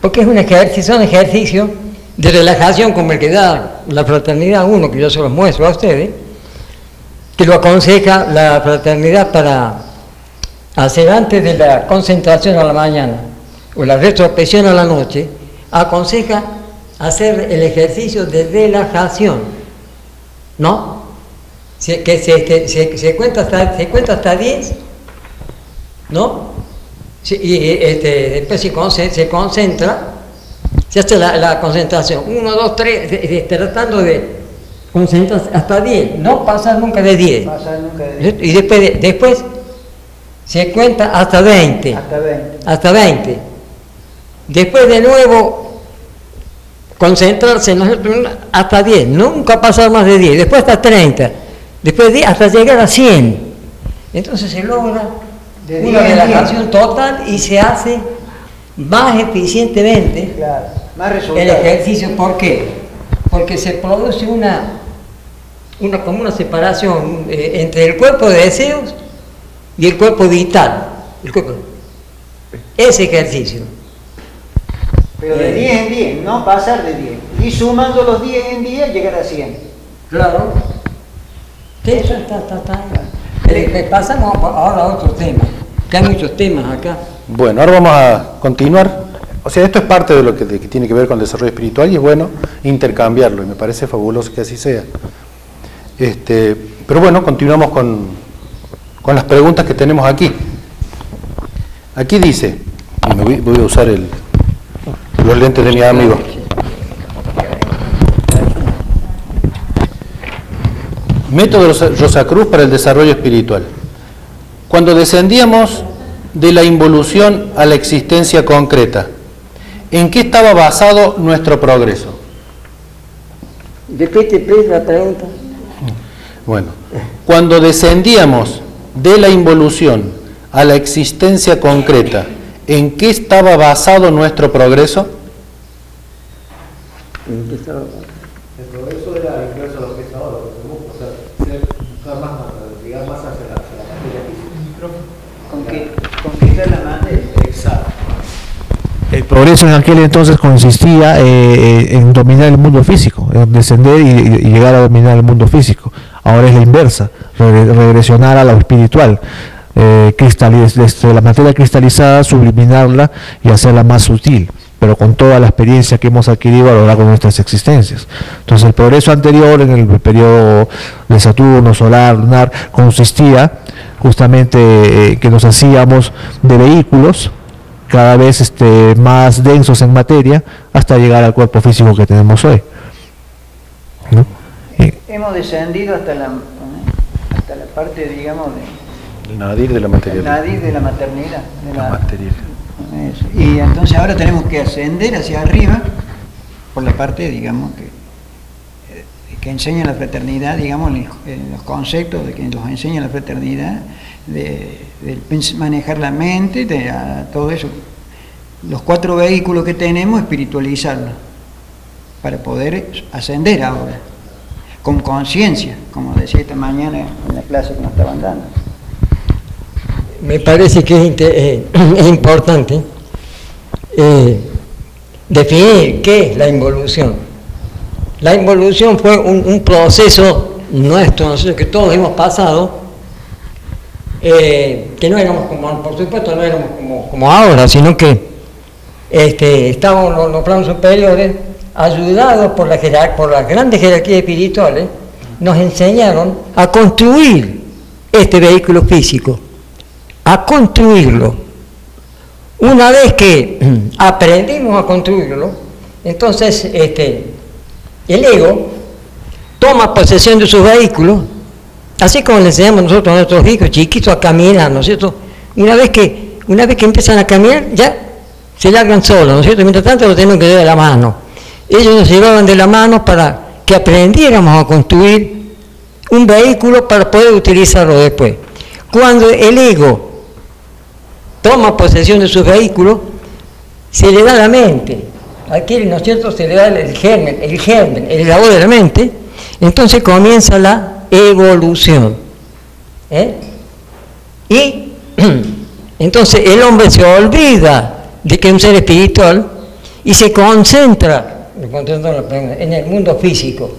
porque es son ejercicios de relajación como el que da la Fraternidad 1, que yo se los muestro a ustedes, que lo aconseja la Fraternidad para hacer antes de la concentración a la mañana o la retrospección a la noche, aconseja hacer el ejercicio de relajación, ¿no? Que se cuenta hasta 10, ¿no? Y después se concentra, se hace la concentración, 1, 2, 3, tratando de concentrarse hasta 10, no pasar nunca de 10. Y después se cuenta hasta 20. Hasta 20. Después de nuevo concentrarse, ¿no? Hasta 10, nunca pasar más de 10, después hasta 30. Después de hasta llegar a 100. Entonces se logra una relajación total y se hace más eficientemente el ejercicio. ¿Por qué? Porque se produce como una separación entre el cuerpo de deseos y el cuerpo vital. Ese ejercicio. Pero de 10 en 10, no pasar de 10. Y sumando los 10 en 10, llegar a 100. Claro. Eso está. Pasamos ahora a otro tema, que hay muchos temas acá. Bueno, ahora vamos a continuar. O sea, esto es parte de lo que tiene que ver con el desarrollo espiritual y es bueno intercambiarlo, y me parece fabuloso que así sea. Pero bueno, continuamos con las preguntas que tenemos aquí. Aquí dice, y voy a usar los lentes de mi amigo. Método Rosacruz para el desarrollo espiritual. Cuando descendíamos de la involución a la existencia concreta, ¿en qué estaba basado nuestro progreso? Repite, la pregunta. Bueno, cuando descendíamos de la involución a la existencia concreta, ¿en qué estaba basado nuestro progreso? El progreso era incluso lo que es ahora, lo que busca, o sea, buscar más, llegar más hacia la materia física. ¿Con qué está la materia? Exacto. El progreso en aquel entonces consistía en dominar el mundo físico, en descender y llegar a dominar el mundo físico. Ahora es la inversa. regresionar a lo espiritual, la materia cristalizada, subliminarla y hacerla más sutil, pero con toda la experiencia que hemos adquirido a lo largo de nuestras existencias. Entonces el progreso anterior, en el periodo de Saturno, solar, lunar, consistía justamente que nos hacíamos de vehículos cada vez más densos en materia hasta llegar al cuerpo físico que tenemos hoy, ¿no? Hemos descendido hasta la parte, digamos, el nadir de la maternidad. El nadir de la maternidad. Y entonces ahora tenemos que ascender hacia arriba por la parte, digamos, que enseña la fraternidad, digamos, los conceptos de que nos enseña la fraternidad, de manejar la mente, todo eso. Los 4 vehículos que tenemos, espiritualizarlos, para poder ascender ahora, con conciencia, como decía esta mañana en la clase que nos estaban dando. Me parece que es importante definir qué es la involución. La involución fue un proceso nuestro, que todos hemos pasado, que no éramos como, por supuesto, no éramos como ahora, sino que estábamos en los planos superiores, ayudados por las grandes jerarquías espirituales, nos enseñaron a construir este vehículo físico, a construirlo. Una vez que aprendimos a construirlo, entonces el ego toma posesión de sus vehículos, así como le enseñamos nosotros a nuestros hijos chiquitos a caminar, ¿no es cierto? Y una vez que empiezan a caminar, ya se largan solos, ¿no es cierto? Mientras tanto lo tenemos que llevar de la mano. Ellos nos llevaban de la mano para que aprendiéramos a construir un vehículo para poder utilizarlo después. Cuando el ego toma posesión de sus vehículos, se le da la mente, aquí, ¿no es cierto?, se le da el germen, el labor de la mente, entonces comienza la evolución. Y entonces el hombre se olvida de que es un ser espiritual y se concentra en el mundo físico,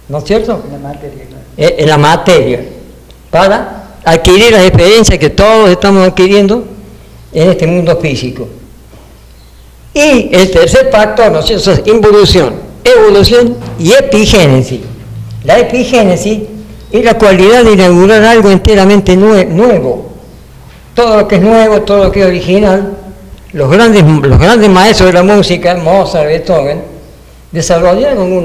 ¿no es cierto? En la materia. En la materia, para adquirir las experiencias que todos estamos adquiriendo en este mundo físico. Y el tercer factor, ¿no es cierto?, es involución, evolución y epigénesis. La epigénesis es la cualidad de inaugurar algo enteramente nuevo. Todo lo que es nuevo, todo lo que es original. Los grandes maestros de la música, Mozart, Beethoven, desarrollaron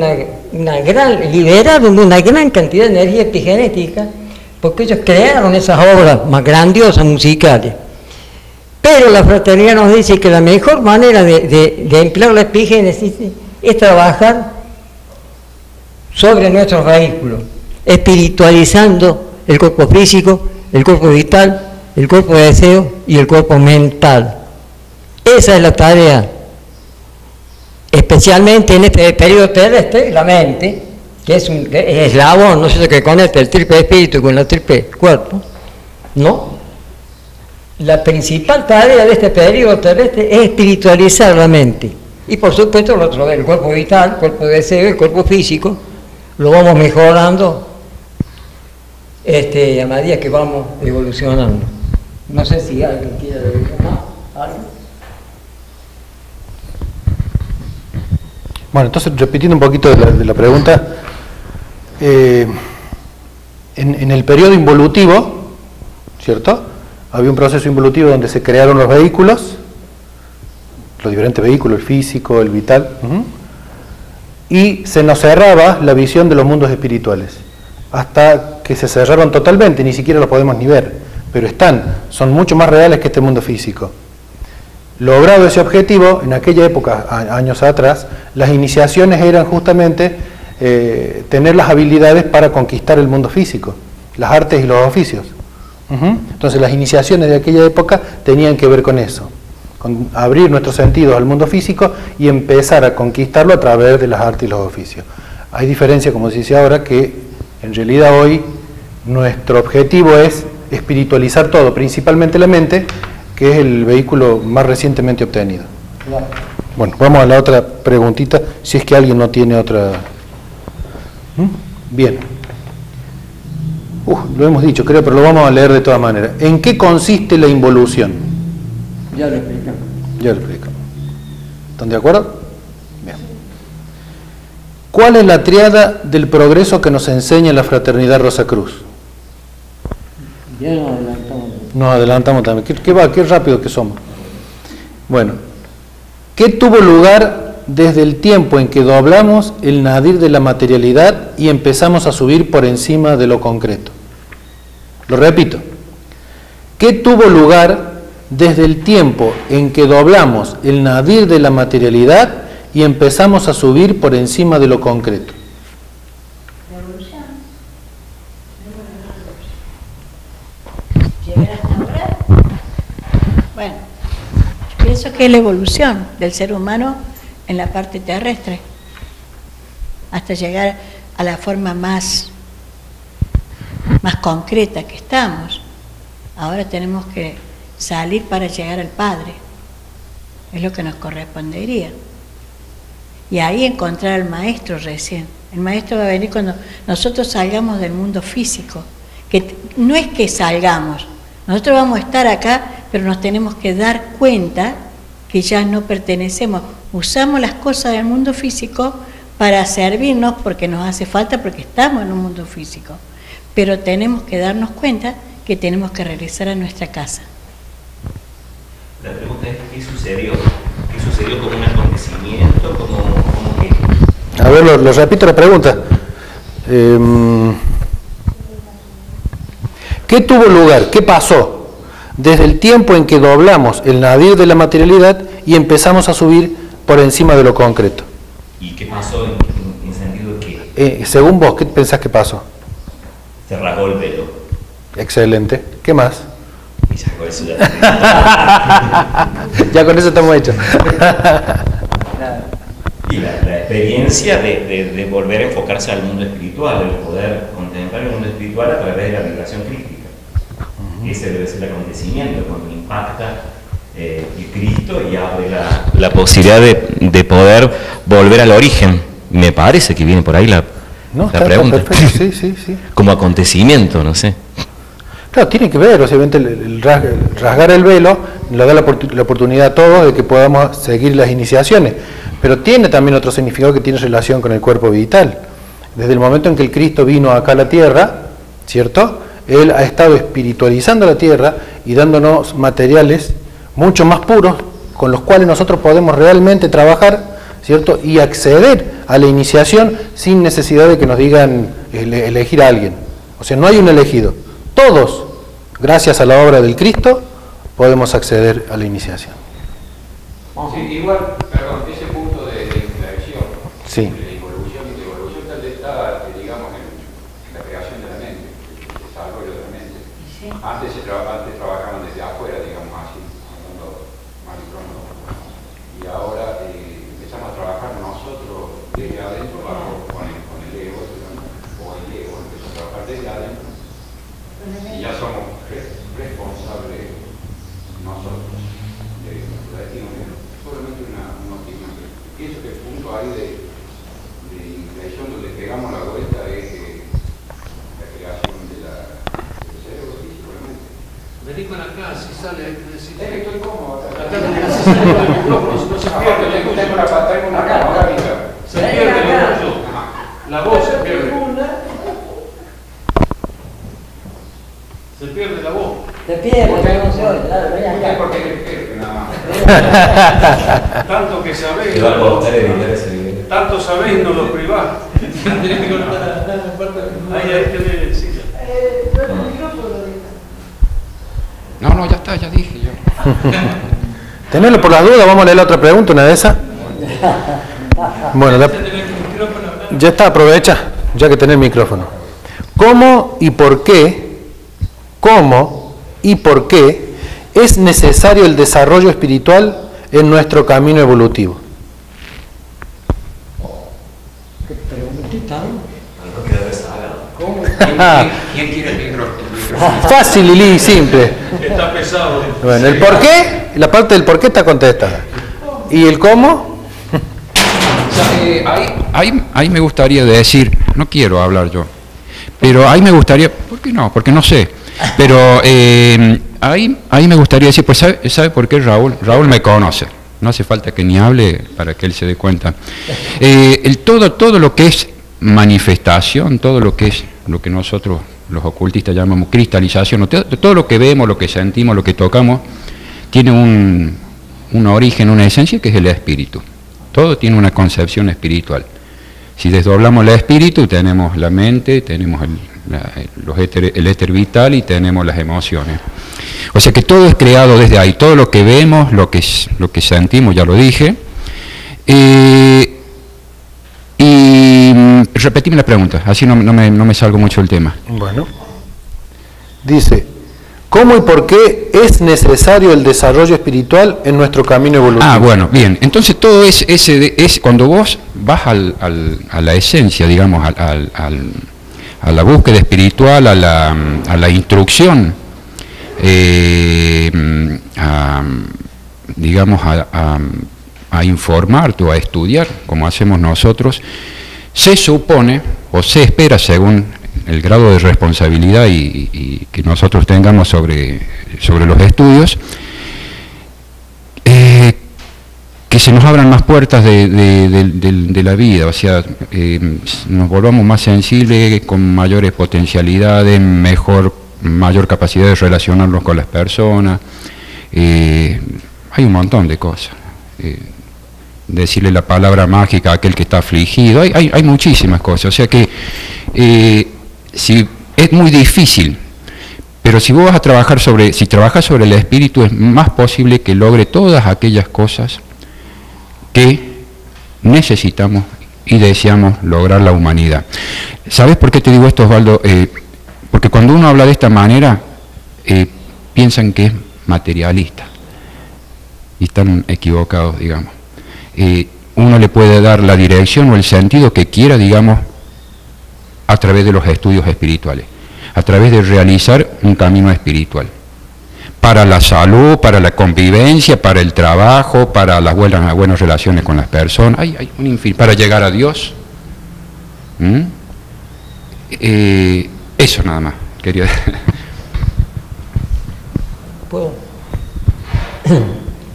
liberaron una gran cantidad de energía epigenética, porque ellos crearon esas obras más grandiosas musicales. Pero la fraternidad nos dice que la mejor manera de emplear la epigénesis es trabajar sobre nuestros vehículos, espiritualizando el cuerpo físico, el cuerpo vital, el cuerpo de deseo y el cuerpo mental. Esa es la tarea, especialmente en este periodo terrestre, la mente, que es un eslabón, no sé, que conecta el triple espíritu con el triple cuerpo, ¿no? La principal tarea de este periodo terrestre es espiritualizar la mente. Y por supuesto el otro, el cuerpo vital, el cuerpo de deseo, el cuerpo físico, lo vamos mejorando a medida que vamos evolucionando. No sé si alguien quiere decir más. ¿Alguien? Bueno, entonces repitiendo un poquito de la pregunta, en el periodo involutivo, ¿cierto?, había un proceso involutivo donde se crearon los vehículos, los diferentes vehículos, el físico, el vital, y se nos cerraba la visión de los mundos espirituales, hasta que se cerraron totalmente, ni siquiera los podemos ni ver, pero son mucho más reales que este mundo físico. Logrado ese objetivo, en aquella época, años atrás, las iniciaciones eran justamente tener las habilidades para conquistar el mundo físico, las artes y los oficios. Entonces las iniciaciones de aquella época tenían que ver con eso, con abrir nuestros sentidos al mundo físico y empezar a conquistarlo a través de las artes y los oficios. Hay diferencia, como se dice ahora, que en realidad hoy nuestro objetivo es espiritualizar todo, principalmente la mente, que es el vehículo más recientemente obtenido. Bueno, vamos a la otra preguntita, si es que alguien no tiene otra. Bien. lo hemos dicho, creo, pero lo vamos a leer de todas maneras. ¿En qué consiste la involución? Ya lo explicamos. Ya lo explicamos. ¿Están de acuerdo? Bien. ¿Cuál es la triada del progreso que nos enseña la Fraternidad Rosacruz? Ya nos adelantamos. Nos adelantamos también. Qué rápido que somos. Bueno, ¿qué tuvo lugar desde el tiempo en que doblamos el nadir de la materialidad y empezamos a subir por encima de lo concreto? Lo repito. ¿Qué tuvo lugar desde el tiempo en que doblamos el nadir de la materialidad y empezamos a subir por encima de lo concreto? ¿Llegar hasta ahora? Bueno, yo pienso que es la evolución del ser humano en la parte terrestre, hasta llegar a la forma más concreta que estamos. Ahora tenemos que salir para llegar al Padre, es lo que nos correspondería. Y ahí encontrar al Maestro recién. El Maestro va a venir cuando nosotros salgamos del mundo físico, que no es que salgamos, nosotros vamos a estar acá, pero nos tenemos que dar cuenta que ya no pertenecemos. Usamos las cosas del mundo físico para servirnos porque nos hace falta, porque estamos en un mundo físico. Pero tenemos que darnos cuenta que tenemos que regresar a nuestra casa. La pregunta es, ¿qué sucedió? ¿Qué sucedió como un acontecimiento? ¿Como qué? A ver, lo repito la pregunta. ¿Qué tuvo lugar? ¿Qué pasó? Desde el tiempo en que doblamos el nadir de la materialidad y empezamos a subir por encima de lo concreto. ¿Y qué pasó en sentido de qué? Según vos, ¿qué pensás que pasó? Se rasgó el velo. Excelente. ¿Qué más? Y ya con eso ya con eso estamos hechos. Y la experiencia de volver a enfocarse al mundo espiritual, de poder contemplar el mundo espiritual a través de la vibración crística. Ese debe ser el acontecimiento cuando impacta el Cristo y abre la posibilidad de poder volver al origen. Me parece que viene por ahí la pregunta. Perfecto. Sí. Como acontecimiento, no sé. Claro, tiene que ver, obviamente, el rasgar el velo nos da la oportunidad a todos de que podamos seguir las iniciaciones, pero tiene también otro significado que tiene relación con el cuerpo vital. Desde el momento en que el Cristo vino acá a la tierra, ¿cierto?, Él ha estado espiritualizando la tierra y dándonos materiales mucho más puros con los cuales nosotros podemos realmente trabajar, ¿cierto?, y acceder a la iniciación sin necesidad de que nos digan elegir a alguien. O sea, no hay un elegido. Todos, gracias a la obra del Cristo, podemos acceder a la iniciación. Sí, igual, perdón, ese punto de inflexión, sí, de evolución y de evolución tal vez está, digamos, en la creación de la mente, el desarrollo de la mente. Sí. Antes trabajaban desde afuera, digamos así, hablando más micrófono. Y ahora empezamos a trabajar nosotros desde adentro, con el ego, o el ego empezó a trabajar desde adentro. Y ya somos responsables nosotros de nuestro destino. Solamente una opinión. Pienso que el punto ahí de inflexión donde pegamos la vuelta es la creación del cerebro físico, realmente. Vení con acá, si sale hay que decir. Es que estoy cómodo. Acá no se pierde. Tengo una cámara. Se pierde la voz se pierde. Se pierde la voz. Se pierde, no se oye. Porque nada más. Tanto que sabéis. Tanto sabéis y no lo privás. Ahí tenés silla. No, ya está, ya dije yo. Tenedlo por las dudas, vamos a leer la otra pregunta, una de esas. Bueno, ya está, aprovecha, ya que tenés el micrófono. ¿Cómo y por qué es necesario el desarrollo espiritual en nuestro camino evolutivo? ¿Qué preguntita? ¿Cómo? ¿Quién quiere el micrófono? Fácil, Lili, simple. Está pesado. Bueno, el por qué, la parte del por qué está contestada. ¿Y el cómo? Ahí me gustaría decir, no quiero hablar yo, Pero ahí me gustaría, ¿por qué no? Porque no sé. Pero ahí me gustaría decir, pues ¿sabe por qué Raúl? Raúl me conoce. No hace falta que ni hable para que él se dé cuenta. Todo lo que es manifestación, todo lo que es lo que nosotros los ocultistas llamamos cristalización, todo lo que vemos, lo que sentimos, lo que tocamos, tiene un origen, una esencia que es el espíritu. Todo tiene una concepción espiritual. Si desdoblamos el espíritu, tenemos la mente, tenemos el éter vital y tenemos las emociones. O sea que todo es creado desde ahí, todo lo que vemos, lo que sentimos, ya lo dije. Y repetime la pregunta, así no me salgo mucho del tema. Bueno, dice, ¿cómo y por qué es necesario el desarrollo espiritual en nuestro camino evolutivo? Ah, bueno, bien. Entonces todo es cuando vos vas a la esencia, digamos, a la búsqueda espiritual, a la instrucción, digamos, a informarte o a estudiar, como hacemos nosotros, se supone o se espera, según el grado de responsabilidad y que nosotros tengamos sobre los estudios, que se nos abran más puertas de la vida, o sea, nos volvamos más sensibles, con mayores potencialidades, mayor capacidad de relacionarnos con las personas. Hay un montón de cosas. Decirle la palabra mágica a aquel que está afligido, hay muchísimas cosas, o sea que si es muy difícil, pero si vos vas a trabajar si trabajas sobre el espíritu, es más posible que logre todas aquellas cosas que necesitamos y deseamos lograr la humanidad. ¿Sabes por qué te digo esto, Osvaldo? Porque cuando uno habla de esta manera, piensan que es materialista, y están equivocados, digamos. Uno le puede dar la dirección o el sentido que quiera, digamos, a través de los estudios espirituales, a través de realizar un camino espiritual, para la salud, para la convivencia, para el trabajo, para las buenas relaciones con las personas, hay un infinito, para llegar a Dios. Eso nada más quería decir. ¿Puedo?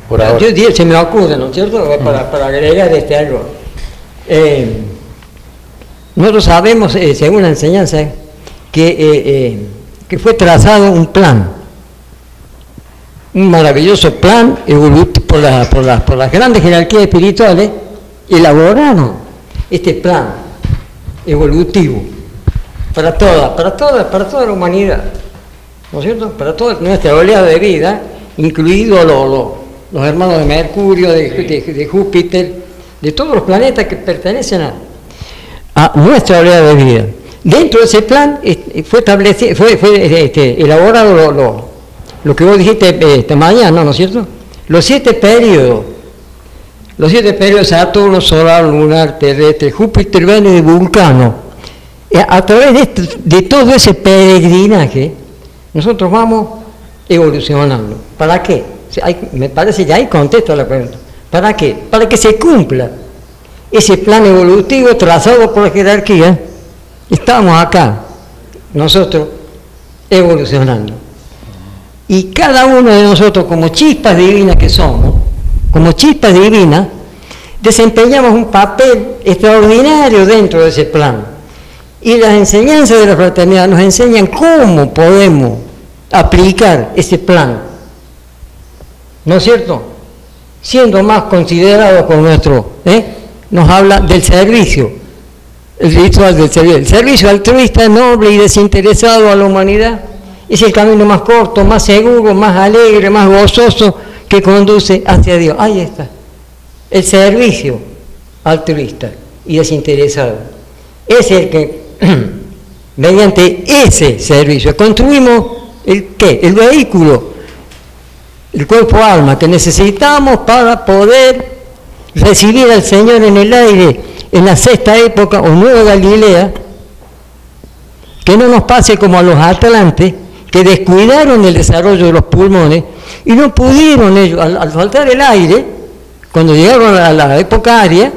Por ahora. Se me ocurre, ¿no es cierto?, para agregar algo. Nosotros sabemos, según la enseñanza, que fue trazado un plan, un maravilloso plan evolutivo por las grandes jerarquías espirituales, elaboraron este plan evolutivo para toda la humanidad, ¿no es cierto?, para toda nuestra oleada de vida, incluidos los hermanos de Mercurio, de Júpiter, de todos los planetas que pertenecen a nuestra oleada de vida. Dentro de ese plan fue elaborado lo que vos dijiste esta mañana, ¿no es cierto? Los 7 periodos, Saturno, solar, lunar, terrestre, Júpiter, Venus y Vulcano. A través de todo ese peregrinaje, nosotros vamos evolucionando. ¿Para qué? Me parece que hay contexto a la pregunta. ¿Para qué? Para que se cumpla ese plan evolutivo trazado por la jerarquía. Estamos acá, nosotros, evolucionando. Y cada uno de nosotros, como chispas divinas que somos, desempeñamos un papel extraordinario dentro de ese plan. Y las enseñanzas de la fraternidad nos enseñan cómo podemos aplicar ese plan, ¿no es cierto?, siendo más considerados con nuestro, nos habla del servicio, el ritual del servicio. El servicio altruista, noble y desinteresado a la humanidad es el camino más corto, más seguro, más alegre, más gozoso, que conduce hacia Dios. Ahí está, el servicio altruista y desinteresado. Es el que, mediante ese servicio, construimos el vehículo, el cuerpo-alma que necesitamos para poder recibir al Señor en el aire, en la sexta época o nueva Galilea, que no nos pase como a los atlantes, que descuidaron el desarrollo de los pulmones y no pudieron ellos, al faltar el aire, cuando llegaron a la época aria,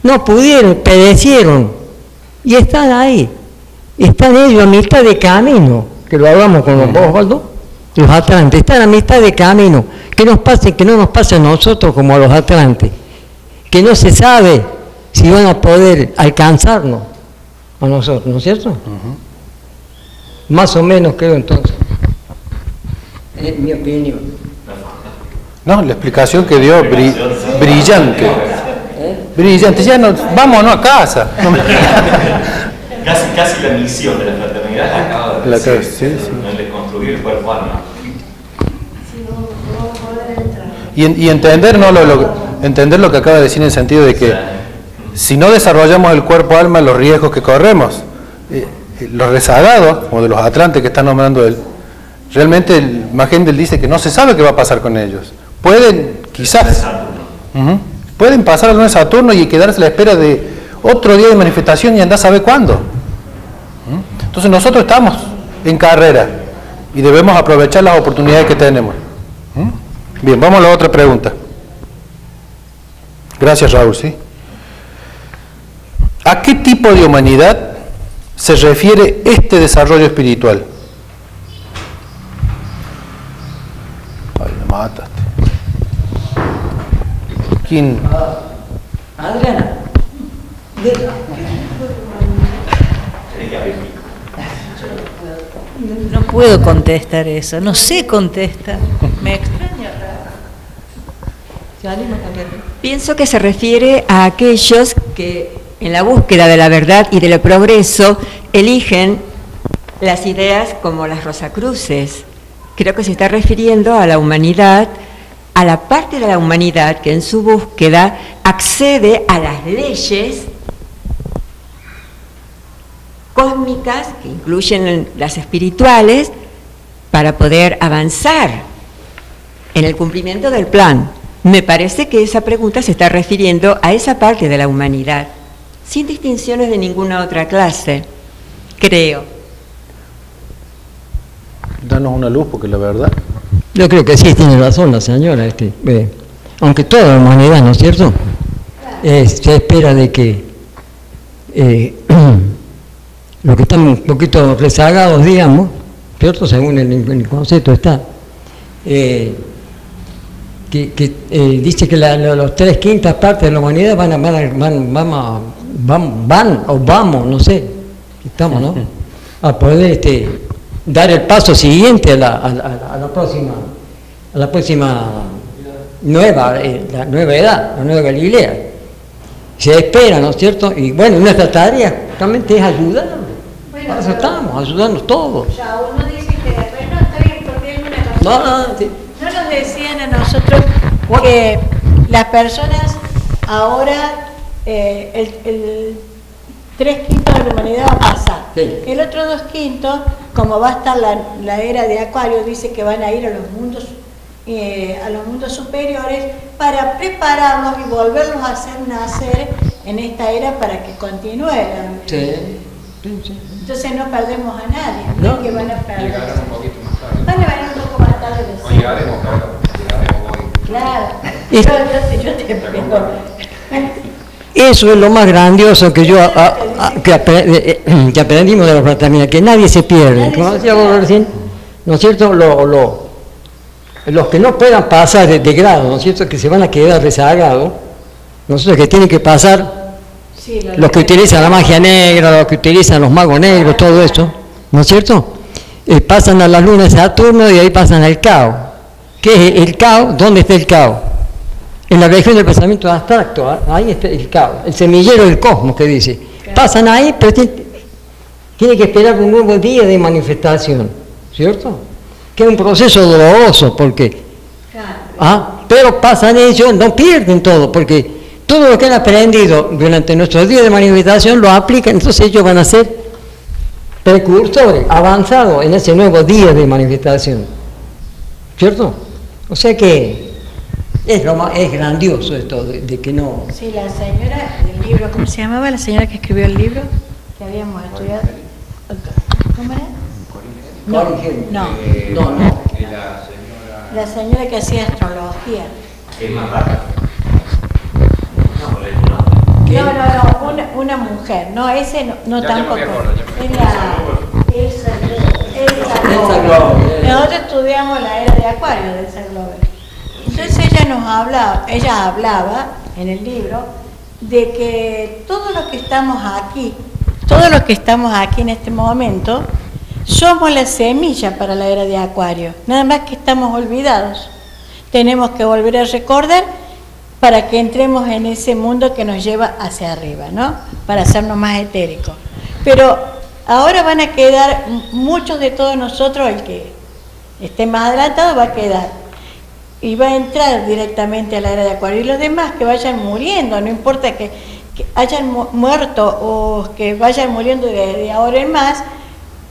no pudieron, perecieron, y están ahí están ellos a mitad de camino, que lo hablamos con los Osvaldo, los atlantes, están a mitad de camino, que no nos pase a nosotros como a los atlantes, que no se sabe si van a poder alcanzarnos a nosotros, ¿no es cierto? Más o menos creo entonces, es mi opinión. No, la explicación que dio, brillante. Brillante, ya no, vámonos a casa. Casi la misión de la fraternidad acaba de decir, sí. el de construir el cuerpo alma. Y entender, ¿no? Entender lo que acaba de decir en el sentido de que si no desarrollamos el cuerpo alma, los riesgos que corremos, los rezagados, como de los atlantes que está nombrando él, realmente el Magendel dice que no se sabe qué va a pasar con ellos. Pueden, quizás, pueden pasar al 9 de Saturno y quedarse a la espera de otro día de manifestación y andar a saber cuándo. Entonces nosotros estamos en carrera y debemos aprovechar las oportunidades que tenemos. Bien, vamos a la otra pregunta. Gracias, Raúl, ¿sí? ¿A qué tipo de humanidad se refiere este desarrollo espiritual? Ay, me mataste. ¿Quién? Adriana. No puedo contestar eso, no sé contestar. Me extraña. Pienso que se refiere a aquellos que en la búsqueda de la verdad y del progreso eligen las ideas como las Rosacruces. Creo que se está refiriendo a la humanidad, a la parte de la humanidad que en su búsqueda accede a las leyes cósmicas, que incluyen las espirituales, para poder avanzar en el cumplimiento del plan. Me parece que esa pregunta se está refiriendo a esa parte de la humanidad, sin distinciones de ninguna otra clase, creo. Danos una luz, porque la verdad... Yo creo que sí, tiene razón la señora. Aunque toda la humanidad, ¿no es cierto? Se espera de que los que están un poquito rezagados, digamos, ¿cierto? Según el concepto está, dice que los 3/5 partes de la humanidad vamos, no sé, estamos, ¿no? A poder dar el paso siguiente a la próxima nueva edad, la nueva Galilea. Se espera, ¿no es cierto? Y bueno, nuestra tarea realmente es ayudar. Para eso estamos, ayudarnos todos. Ya uno dice que después no está bien, porque hay una cosa. No nos decían a nosotros que las personas ahora, el 3/5 de la humanidad va a pasar. Sí. El otro 2/5, como va a estar la era de Acuario, dice que van a ir a los mundos superiores para prepararlos y volverlos a hacer nacer en esta era para que continúe la vida. Sí. Entonces no perdemos a nadie, no es que van a perder. Llegarán un poquito más tarde. Van a venir un poco más tarde. No llegaremos, llegaremos hoy. Claro. Yo te explico. Eso es lo más grandioso que que aprendimos de la fraternidad, que nadie se pierde. Como decía vos recién, ¿no es cierto? Los que no puedan pasar de grado, ¿no es cierto? Que se van a quedar rezagados, nosotros que tienen que pasar, los que utilizan la magia negra, los que utilizan los magos negros, todo eso, ¿no es cierto? Pasan a la luna de Saturno y ahí pasan al caos. ¿Qué es el caos? ¿Dónde está el caos? En la región del pensamiento abstracto, ahí está el caos, el semillero del cosmos que dice. Pasan ahí, pero tiene que esperar un nuevo día de manifestación, ¿cierto? Que es un proceso doloroso, porque... pero pasan ellos, no pierden todo, porque todo lo que han aprendido durante nuestros días de manifestación lo aplican, entonces ellos van a ser precursores, avanzados en ese nuevo día de manifestación, ¿cierto? O sea que es grandioso esto de que no... Sí, la señora del libro, ¿cómo se llamaba la señora que escribió el libro que habíamos estudiado? ¿Cómo era? No. La señora que hacía astrología. ¿Qué más rara? una mujer, no, ese no Ya tampoco. me acuerdo, Es la Elsa Glover. Nosotros estudiamos la era de Acuario de Elsa Glover. Entonces ella hablaba en el libro de que todos los que estamos aquí en este momento, somos la semilla para la era de Acuario, nada más que estamos olvidados. Tenemos que volver a recordar para que entremos en ese mundo que nos lleva hacia arriba, ¿no? Para hacernos más etéricos. Pero ahora van a quedar, muchos de todos nosotros, el que esté más adelantado va a quedar y va a entrar directamente a la era de Acuario. Y los demás que vayan muriendo, no importa que hayan muerto o que vayan muriendo de ahora en más,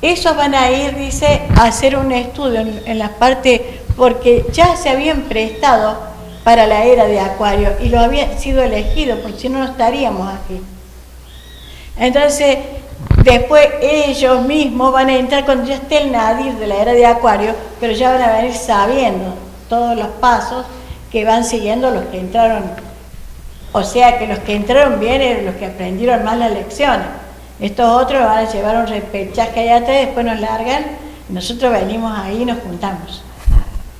esos van a ir, dice, a hacer un estudio en la parte, porque ya se habían prestado para la era de Acuario y lo habían sido elegidos, porque si no, no estaríamos aquí. Entonces, después ellos mismos van a entrar cuando ya esté el nadir de la era de Acuario, pero ya van a venir sabiendo todos los pasos que van siguiendo los que entraron. O sea que los que entraron bien eran los que aprendieron más las lecciones. Estos otros van a llevar un repechaje allá atrás, después nos largan, y nosotros venimos ahí y nos juntamos.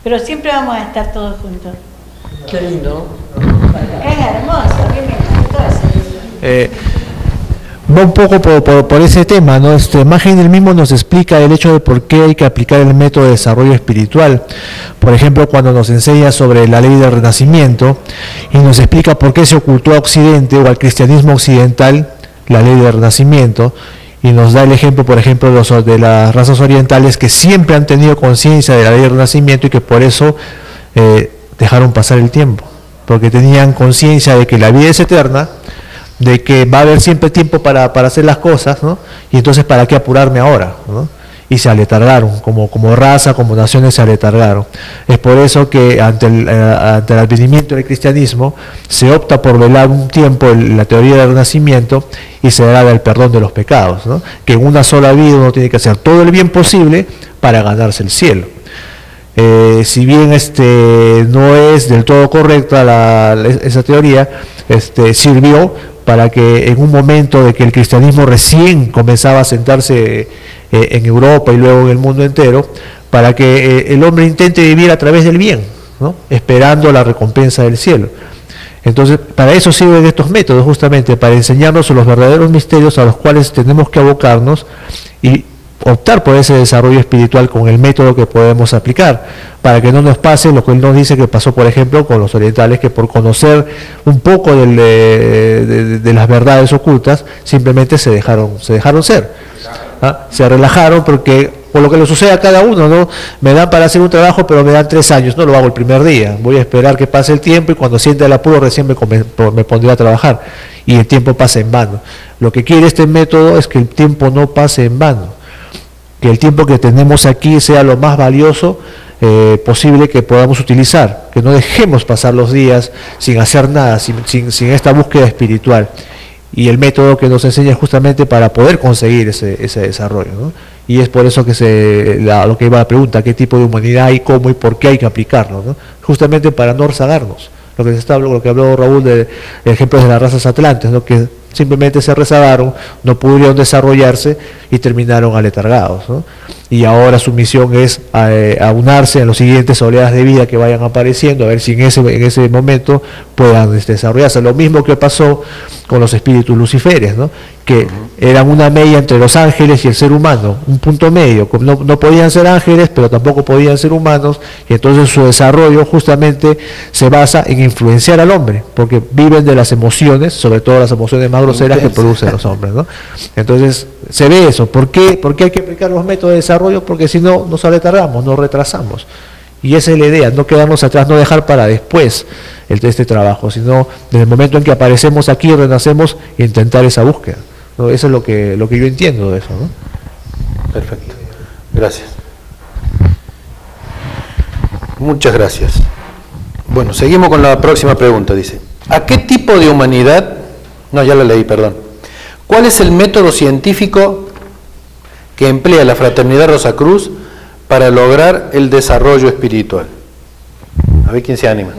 Pero siempre vamos a estar todos juntos. Qué lindo. Es hermoso, a mí me encantó ese libro. Va un poco por ese tema, ¿no? Magín mismo nos explica el hecho de por qué hay que aplicar el método de desarrollo espiritual. Por ejemplo, cuando nos enseña sobre la ley del renacimiento y nos explica por qué se ocultó a Occidente o al cristianismo occidental la ley del renacimiento, y nos da el ejemplo, por ejemplo, de las razas orientales que siempre han tenido conciencia de la ley del renacimiento y que por eso dejaron pasar el tiempo, porque tenían conciencia de que la vida es eterna, de que va a haber siempre tiempo para hacer las cosas, ¿no? Y entonces, ¿para qué apurarme ahora, ¿no? Y se aletargaron, como raza, como naciones se aletargaron. Es por eso que ante el advenimiento del cristianismo se opta por velar un tiempo la teoría del renacimiento y se da el perdón de los pecados, ¿no? Que en una sola vida uno tiene que hacer todo el bien posible para ganarse el cielo. Si bien no es del todo correcta esa teoría, sirvió para que en un momento de que el cristianismo recién comenzaba a sentarse en Europa y luego en el mundo entero, para que el hombre intente vivir a través del bien, ¿no? Esperando la recompensa del cielo. Entonces, para eso sirven estos métodos, justamente, para enseñarnos los verdaderos misterios a los cuales tenemos que abocarnos y optar por ese desarrollo espiritual con el método que podemos aplicar, para que no nos pase lo que él nos dice que pasó, por ejemplo, con los orientales, que por conocer un poco de las verdades ocultas, simplemente se dejaron ser, ¿ah? Se relajaron porque, por lo que le sucede a cada uno, ¿no? Me dan para hacer un trabajo, pero me dan 3 años, no lo hago el primer día, voy a esperar que pase el tiempo y cuando sienta el apuro recién me pondré a trabajar, y el tiempo pasa en vano. Lo que quiere este método es que el tiempo no pase en vano, que el tiempo que tenemos aquí sea lo más valioso posible que podamos utilizar, que no dejemos pasar los días sin hacer nada, sin esta búsqueda espiritual. Y el método que nos enseña justamente para poder conseguir ese desarrollo, ¿no? Y es por eso que lo que iba a la pregunta, qué tipo de humanidad hay, cómo y por qué hay que aplicarlo, ¿no? Justamente para no rezagarnos. Lo que habló Raúl de ejemplos de las razas atlantes, ¿no? Que simplemente se rezagaron, no pudieron desarrollarse y terminaron aletargados, ¿no? Y ahora su misión es aunarse en las siguientes oleadas de vida que vayan apareciendo, a ver si en ese momento puedan desarrollarse. Lo mismo que pasó con los espíritus luciferes, ¿no? Que eran una media entre los ángeles y el ser humano, un punto medio, no podían ser ángeles, pero tampoco podían ser humanos, y entonces su desarrollo justamente se basa en influenciar al hombre, porque viven de las emociones, sobre todo las emociones más groseras que producen los hombres, ¿no? Entonces se ve eso. ¿Por qué hay que aplicar los métodos de desarrollo? Porque si no, nos aletargamos, nos retrasamos. Y esa es la idea, no quedarnos atrás, no dejar para después este trabajo, sino desde el momento en que aparecemos aquí, renacemos, e intentar esa búsqueda, ¿no? Eso es lo que yo entiendo de eso, ¿no? Perfecto. Gracias. Muchas gracias. Bueno, seguimos con la próxima pregunta, dice. ¿A qué tipo de humanidad? No, ya la leí, perdón. ¿Cuál es el método científico que emplea la Fraternidad Rosacruz para lograr el desarrollo espiritual? A ver quién se anima.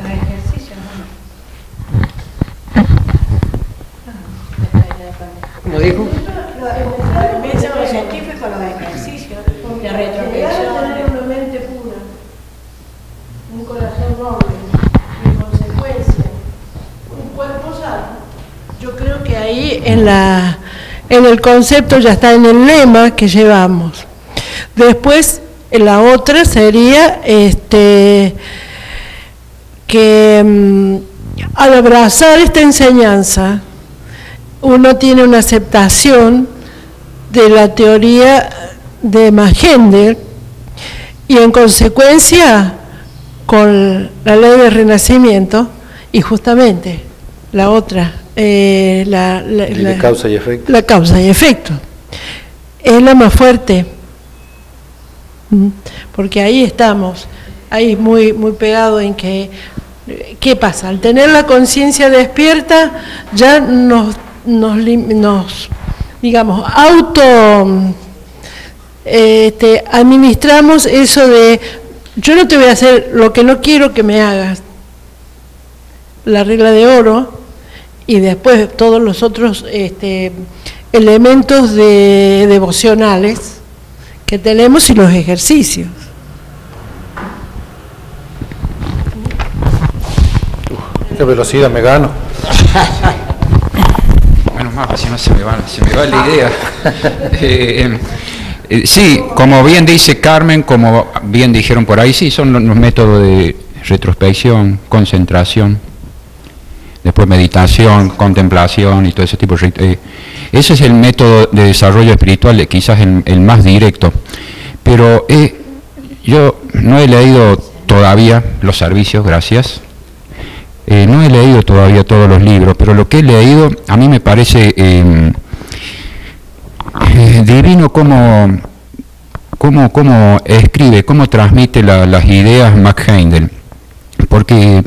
¿Cómo dijo? El método científico, los ejercicios, la retrospección. Una mente pura, un corazón noble, en consecuencia, un cuerpo sano. Yo creo que ahí en el concepto ya está en el lema que llevamos. Después, la otra sería que al abrazar esta enseñanza, uno tiene una aceptación de la teoría de Magender y en consecuencia con la ley del renacimiento y justamente la otra, la causa y efecto. La causa y efecto es la más fuerte, porque ahí estamos, ahí muy, muy pegado en que, ¿qué pasa? Al tener la conciencia despierta ya nos digamos, administramos eso de yo no te voy a hacer lo que no quiero que me hagas, la regla de oro, y después todos los otros elementos devocionales que tenemos y los ejercicios. ¿Qué velocidad me gano? Menos mal, si no se me va la idea. Sí, como bien dice Carmen, como bien dijeron por ahí, sí, son los métodos de retrospección, concentración, después meditación, contemplación y todo ese tipo de... ese es el método de desarrollo espiritual, quizás el más directo. Pero yo no he leído todavía los servicios, gracias. No he leído todavía todos los libros, pero lo que he leído a mí me parece divino cómo escribe, cómo transmite las ideas Max Heindel, porque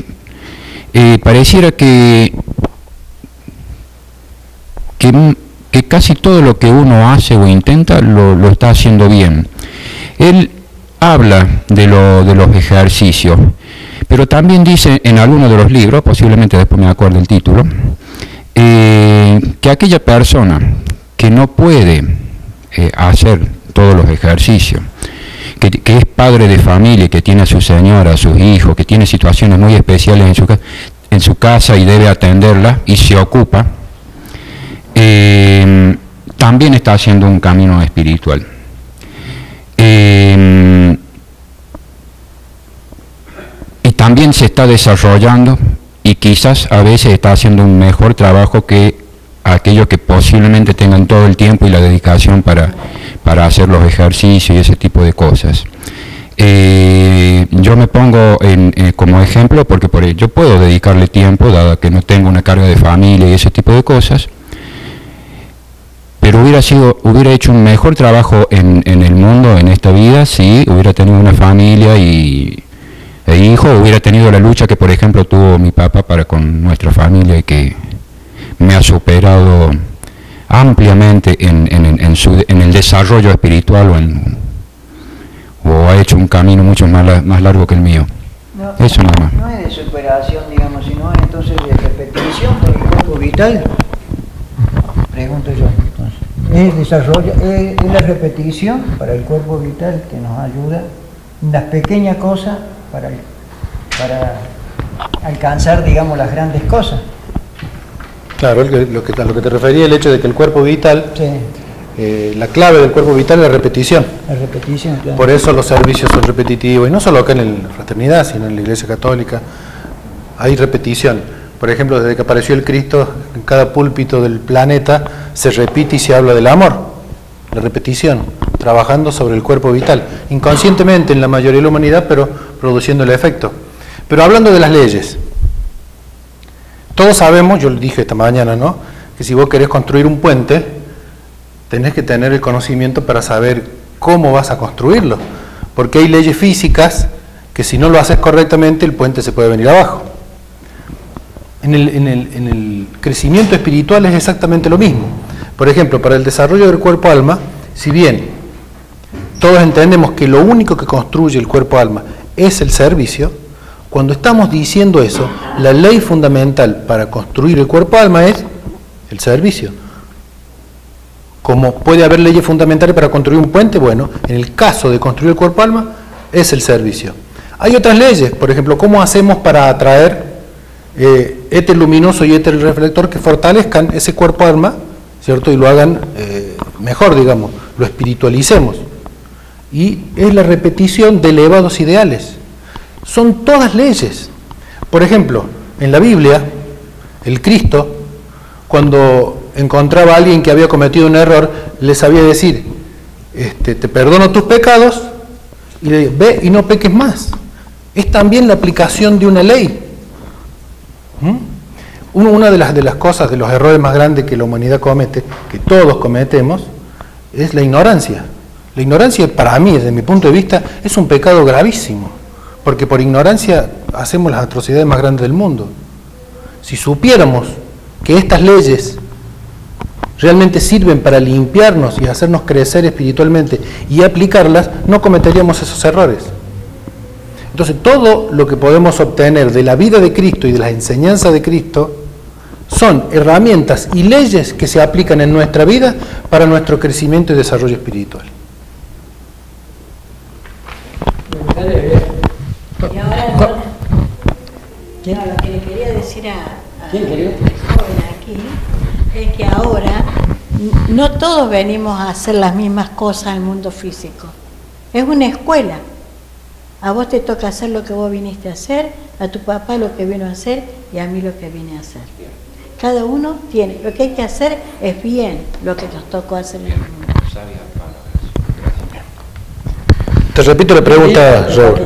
pareciera que casi todo lo que uno hace o intenta lo está haciendo bien. Él habla de los ejercicios, pero también dice en alguno de los libros, posiblemente después me acuerdo el título, que aquella persona que no puede hacer todos los ejercicios, que es padre de familia, que tiene a su señora, a sus hijos, que tiene situaciones muy especiales en su casa y debe atenderla y se ocupa, también está haciendo un camino espiritual. Y también se está desarrollando y quizás a veces está haciendo un mejor trabajo que aquellos que posiblemente tengan todo el tiempo y la dedicación para hacer los ejercicios y ese tipo de cosas. Yo me pongo como ejemplo porque yo puedo dedicarle tiempo, dado que no tengo una carga de familia y ese tipo de cosas, pero hubiera hecho un mejor trabajo en el mundo, en esta vida, si hubiera tenido una familia e hijo, hubiera tenido la lucha que por ejemplo tuvo mi papá con nuestra familia y que me ha superado ampliamente en el desarrollo espiritual o ha hecho un camino mucho más largo que el mío. No, eso nada más. No es de superación, digamos, sino entonces de repetición por el cuerpo vital. Pregunto yo, entonces. Es desarrollo, es la repetición para el cuerpo vital que nos ayuda en las pequeñas cosas para alcanzar, digamos, las grandes cosas. Claro, lo que te refería el hecho de que el cuerpo vital, sí. La clave del cuerpo vital es la repetición. La repetición, claro. Por eso los servicios son repetitivos, y no solo acá en la fraternidad, sino en la Iglesia Católica hay repetición. Por ejemplo, desde que apareció el Cristo, en cada púlpito del planeta se repite y se habla del amor, la repetición, trabajando sobre el cuerpo vital, inconscientemente en la mayoría de la humanidad, pero produciendo el efecto. Pero hablando de las leyes, todos sabemos, yo lo dije esta mañana, ¿no?, que si vos querés construir un puente, tenés que tener el conocimiento para saber cómo vas a construirlo, porque hay leyes físicas que si no lo haces correctamente el puente se puede venir abajo. En el crecimiento espiritual es exactamente lo mismo. Por ejemplo, para el desarrollo del cuerpo-alma, si bien todos entendemos que lo único que construye el cuerpo-alma es el servicio, cuando estamos diciendo eso, la ley fundamental para construir el cuerpo-alma es el servicio. como puede haber leyes fundamentales para construir un puente, bueno, en el caso de construir el cuerpo-alma, es el servicio. Hay otras leyes, por ejemplo, ¿cómo hacemos para atraer éter luminoso y éter reflector que fortalezcan ese cuerpo-alma, ¿cierto? Y lo hagan mejor, digamos, lo espiritualicemos. Y es la repetición de elevados ideales. Son todas leyes. Por ejemplo, en la Biblia, el Cristo, cuando encontraba a alguien que había cometido un error, le sabía decir, te perdono tus pecados, y le ve y no peques más. Es también la aplicación de una ley. Una de las cosas, de los errores más grandes que la humanidad comete, que todos cometemos, es la ignorancia. La ignorancia, para mí, desde mi punto de vista, es un pecado gravísimo, porque por ignorancia hacemos las atrocidades más grandes del mundo. Si supiéramos que estas leyes realmente sirven para limpiarnos y hacernos crecer espiritualmente y aplicarlas, no cometeríamos esos errores. Entonces, todo lo que podemos obtener de la vida de Cristo y de las enseñanzas de Cristo son herramientas y leyes que se aplican en nuestra vida para nuestro crecimiento y desarrollo espiritual. Y ahora, no, lo que le quería decir a el joven aquí es que ahora no todos venimos a hacer las mismas cosas al mundo físico. Es una escuela. A vos te toca hacer lo que vos viniste a hacer, a tu papá lo que vino a hacer y a mí lo que vine a hacer. Cada uno tiene, lo que hay que hacer es bien lo que nos tocó hacer en el mundo. Te repito la pregunta, Raúl.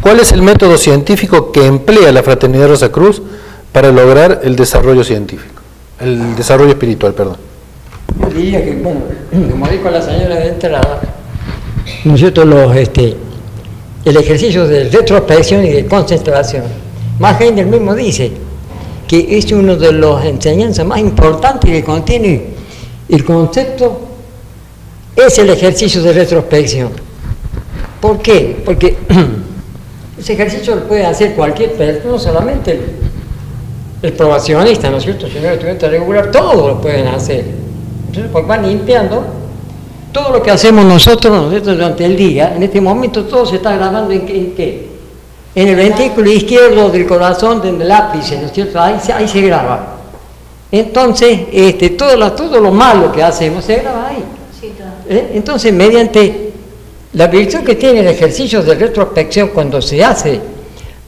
¿Cuál es el método científico que emplea la Fraternidad Rosacruz para lograr el desarrollo científico? El desarrollo espiritual, perdón. Yo diría que, bueno, como dijo la señora de entrada, nosotros el ejercicio de retrospección y de concentración. Más gente mismo dice que es una de las enseñanzas más importantes que contiene el concepto, es el ejercicio de retrospección. ¿Por qué? Porque ese ejercicio lo puede hacer cualquier persona, no solamente el probacionista, ¿no es cierto? Si no es estudiante regular, todos lo pueden hacer. Entonces, pues van limpiando todo lo que hacemos nosotros durante el día. En este momento todo se está grabando en qué? En el ventrículo izquierdo del corazón, del ápice, ¿no es cierto? Ahí se graba. Entonces, todo lo malo que hacemos se graba ahí. Entonces, mediante la virtud que tiene el ejercicio de retrospección cuando se hace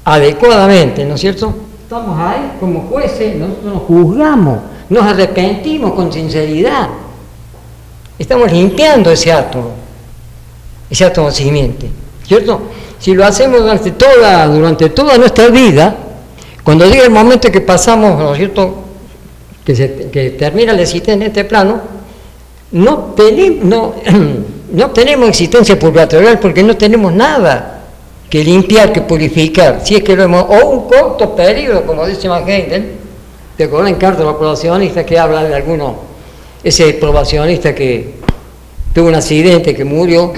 adecuadamente, ¿no es cierto? Estamos ahí como jueces, nos juzgamos, nos arrepentimos con sinceridad. Estamos limpiando ese átomo simiente, ¿cierto? Si lo hacemos durante toda nuestra vida, cuando llega el momento que pasamos, ¿no es cierto?, que termina la existencia en este plano, no tenemos existencia purgatorial porque no tenemos nada que limpiar, que purificar. Si es que lo hemos, o un corto periodo, como dice Magdalena, ¿te acuerdas en carta de los probacionistas que habla de alguno, ese probacionista que tuvo un accidente, que murió,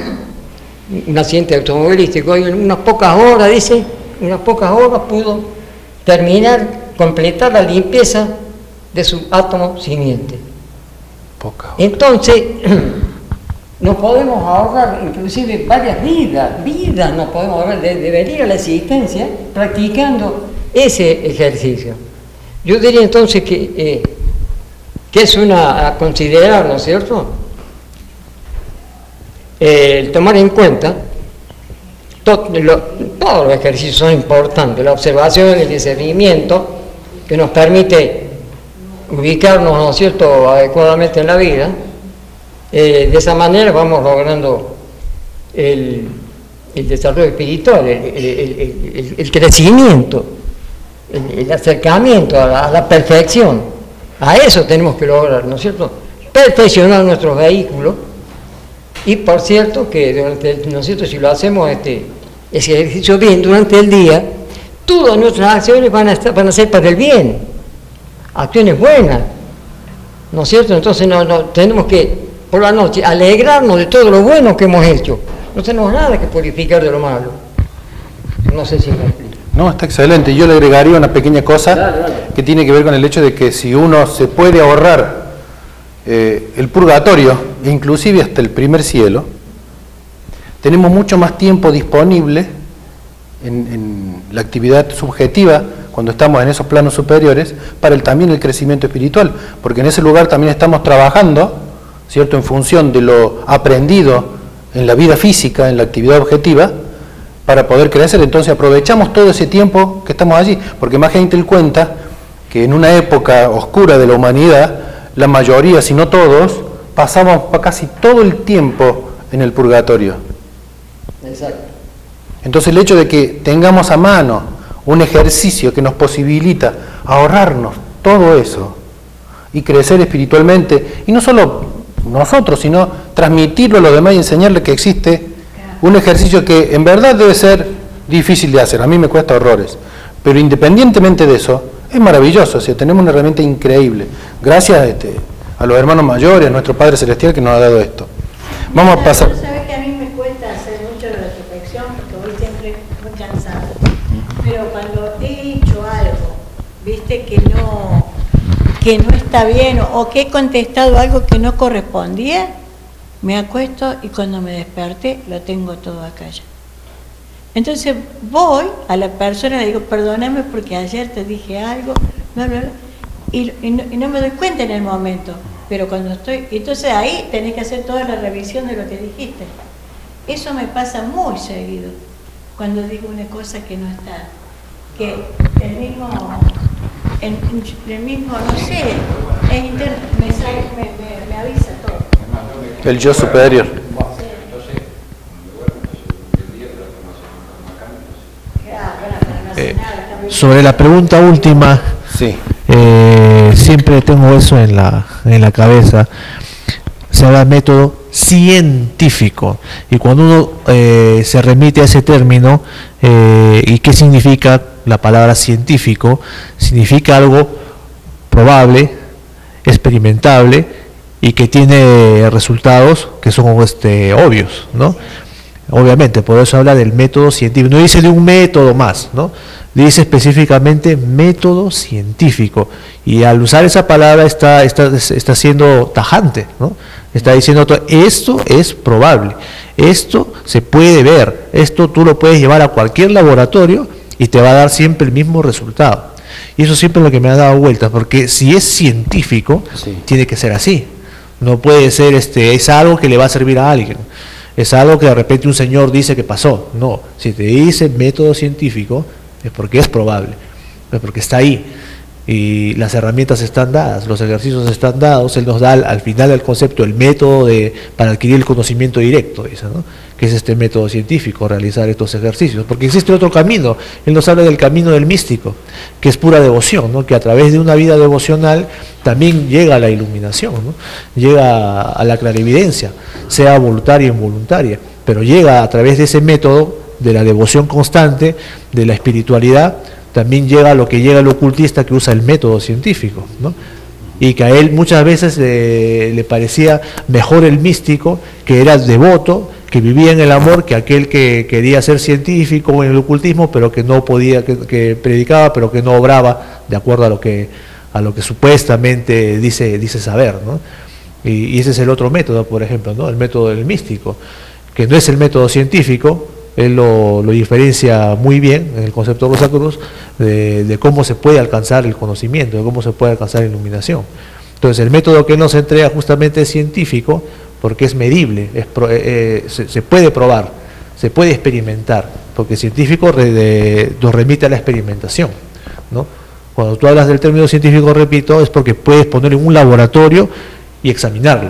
un accidente automovilístico, y en unas pocas horas, dice, unas pocas horas pudo completar la limpieza de su átomo simiente. Entonces, nos podemos ahorrar inclusive varias vidas nos podemos ahorrar de venir a la existencia practicando ese ejercicio. Yo diría entonces que es a considerar, ¿no es cierto?, el tomar en cuenta todos los ejercicios son importantes, la observación, el discernimiento, que nos permite ubicarnos, ¿no es cierto?, adecuadamente en la vida. De esa manera vamos logrando el desarrollo espiritual, el crecimiento, el acercamiento a la perfección. A eso tenemos que lograr, ¿no es cierto?, perfeccionar nuestros vehículos. Y por cierto que ¿no es cierto?, si lo hacemos ese ejercicio bien durante el día, todas nuestras acciones van a ser para el bien, acciones buenas, ¿no es cierto? Entonces tenemos que por la noche alegrarnos de todo lo bueno que hemos hecho. No tenemos nada que purificar de lo malo. No sé si me explico. No, está excelente. Yo le agregaría una pequeña cosa que tiene que ver con el hecho de que si uno se puede ahorrar el purgatorio, e inclusive hasta el primer cielo, tenemos mucho más tiempo disponible en la actividad subjetiva cuando estamos en esos planos superiores para también el crecimiento espiritual, porque en ese lugar también estamos trabajando, ¿cierto?, en función de lo aprendido en la vida física, en la actividad objetiva, para poder crecer. Entonces aprovechamos todo ese tiempo que estamos allí, porque más gente él cuenta que en una época oscura de la humanidad, la mayoría, si no todos, pasamos casi todo el tiempo en el purgatorio. Exacto. Entonces el hecho de que tengamos a mano un ejercicio que nos posibilita ahorrarnos todo eso y crecer espiritualmente, y no solo nosotros, sino transmitirlo a los demás y enseñarles que existe un ejercicio que en verdad debe ser difícil de hacer. A mí me cuesta horrores, pero independientemente de eso, es maravilloso. O sea, tenemos una herramienta increíble. Gracias a los hermanos mayores, a nuestro Padre Celestial que nos ha dado esto. Vamos a pasar. Sabes que a mí me cuesta hacer mucho la reflexión porque voy siempre muy cansada. Pero cuando he hecho algo, viste, que no está bien o que he contestado algo que no correspondía, me acuesto y cuando me desperté lo tengo todo acá ya. Entonces voy a la persona y le digo, perdóname porque ayer te dije algo, bla, bla, bla, y no me doy cuenta en el momento, pero cuando estoy, entonces ahí tenés que hacer toda la revisión de lo que dijiste. Eso me pasa muy seguido, cuando digo una cosa que no está, que el mismo, no sé, es interno, me avisa todo. El yo superior. Sobre la pregunta última, sí. Siempre tengo eso en la cabeza. Se habla de método científico, y cuando uno se remite a ese término, ¿y qué significa la palabra científico? Significa algo probable, experimentable y que tiene resultados que son obvios, ¿no? Obviamente, por eso habla del método científico. No dice de un método más, ¿no? Dice específicamente método científico. Y al usar esa palabra está siendo tajante, ¿no? Está diciendo, esto es probable, esto se puede ver, esto tú lo puedes llevar a cualquier laboratorio y te va a dar siempre el mismo resultado. Y eso siempre es lo que me ha dado vueltas, porque si es científico, sí, tiene que ser así. No puede ser, es algo que le va a servir a alguien. Es algo que de repente un señor dice que pasó. No, si te dice método científico, es porque es probable, es porque está ahí. Y las herramientas están dadas, los ejercicios están dados. Él nos da al final del concepto el método para adquirir el conocimiento directo, dice, ¿no? Que es este método científico, realizar estos ejercicios. Porque existe otro camino. Él nos habla del camino del místico, que es pura devoción, ¿no? Que a través de una vida devocional también llega a la iluminación, ¿no? Llega a la clarividencia, sea voluntaria o involuntaria, pero llega a través de ese método de la devoción constante, de la espiritualidad. También llega a lo que llega el ocultista, que usa el método científico, ¿no? Y que a él muchas veces le parecía mejor el místico, que era devoto, que vivía en el amor, que aquel que quería ser científico en el ocultismo, pero que no podía, que predicaba, pero que no obraba de acuerdo a lo que supuestamente dice saber, ¿no? Y ese es el otro método, por ejemplo, ¿no? El método del místico, que no es el método científico. Él lo diferencia muy bien en el concepto de Rosacruz de cómo se puede alcanzar el conocimiento, de cómo se puede alcanzar la iluminación. Entonces el método que él nos entrega justamente es científico, porque es medible, se puede probar, se puede experimentar, porque científico nos remite a la experimentación, ¿no? Cuando tú hablas del término científico, repito, es porque puedes poner en un laboratorio y examinarlo,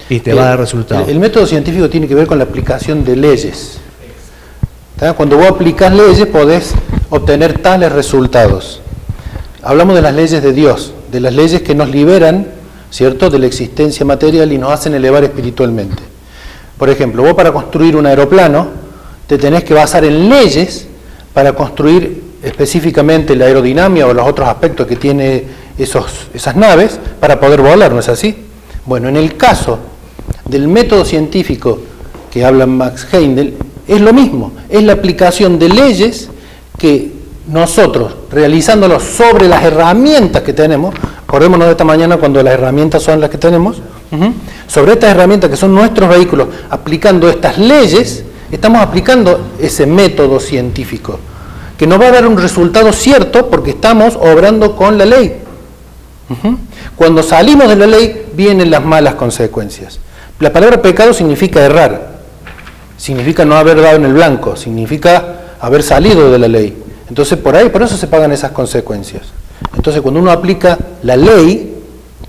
y te va a dar resultados. El método científico tiene que ver con la aplicación de leyes. Cuando vos aplicás leyes podés obtener tales resultados. Hablamos de las leyes de Dios, de las leyes que nos liberan, ¿cierto?, de la existencia material y nos hacen elevar espiritualmente. Por ejemplo, vos para construir un aeroplano te tenés que basar en leyes para construir específicamente la aerodinámica o los otros aspectos que tiene esas naves para poder volar, ¿no es así? Bueno, en el caso del método científico que habla Max Heindel, es lo mismo, es la aplicación de leyes que nosotros, realizándolo sobre las herramientas que tenemos, acordémonos de esta mañana cuando las herramientas son las que tenemos, Sobre estas herramientas que son nuestros vehículos, aplicando estas leyes, estamos aplicando ese método científico, que nos va a dar un resultado cierto porque estamos obrando con la ley. Cuando salimos de la ley, vienen las malas consecuencias. La palabra pecado significa errar, significa no haber dado en el blanco, significa haber salido de la ley. Entonces por eso se pagan esas consecuencias. Entonces cuando uno aplica la ley,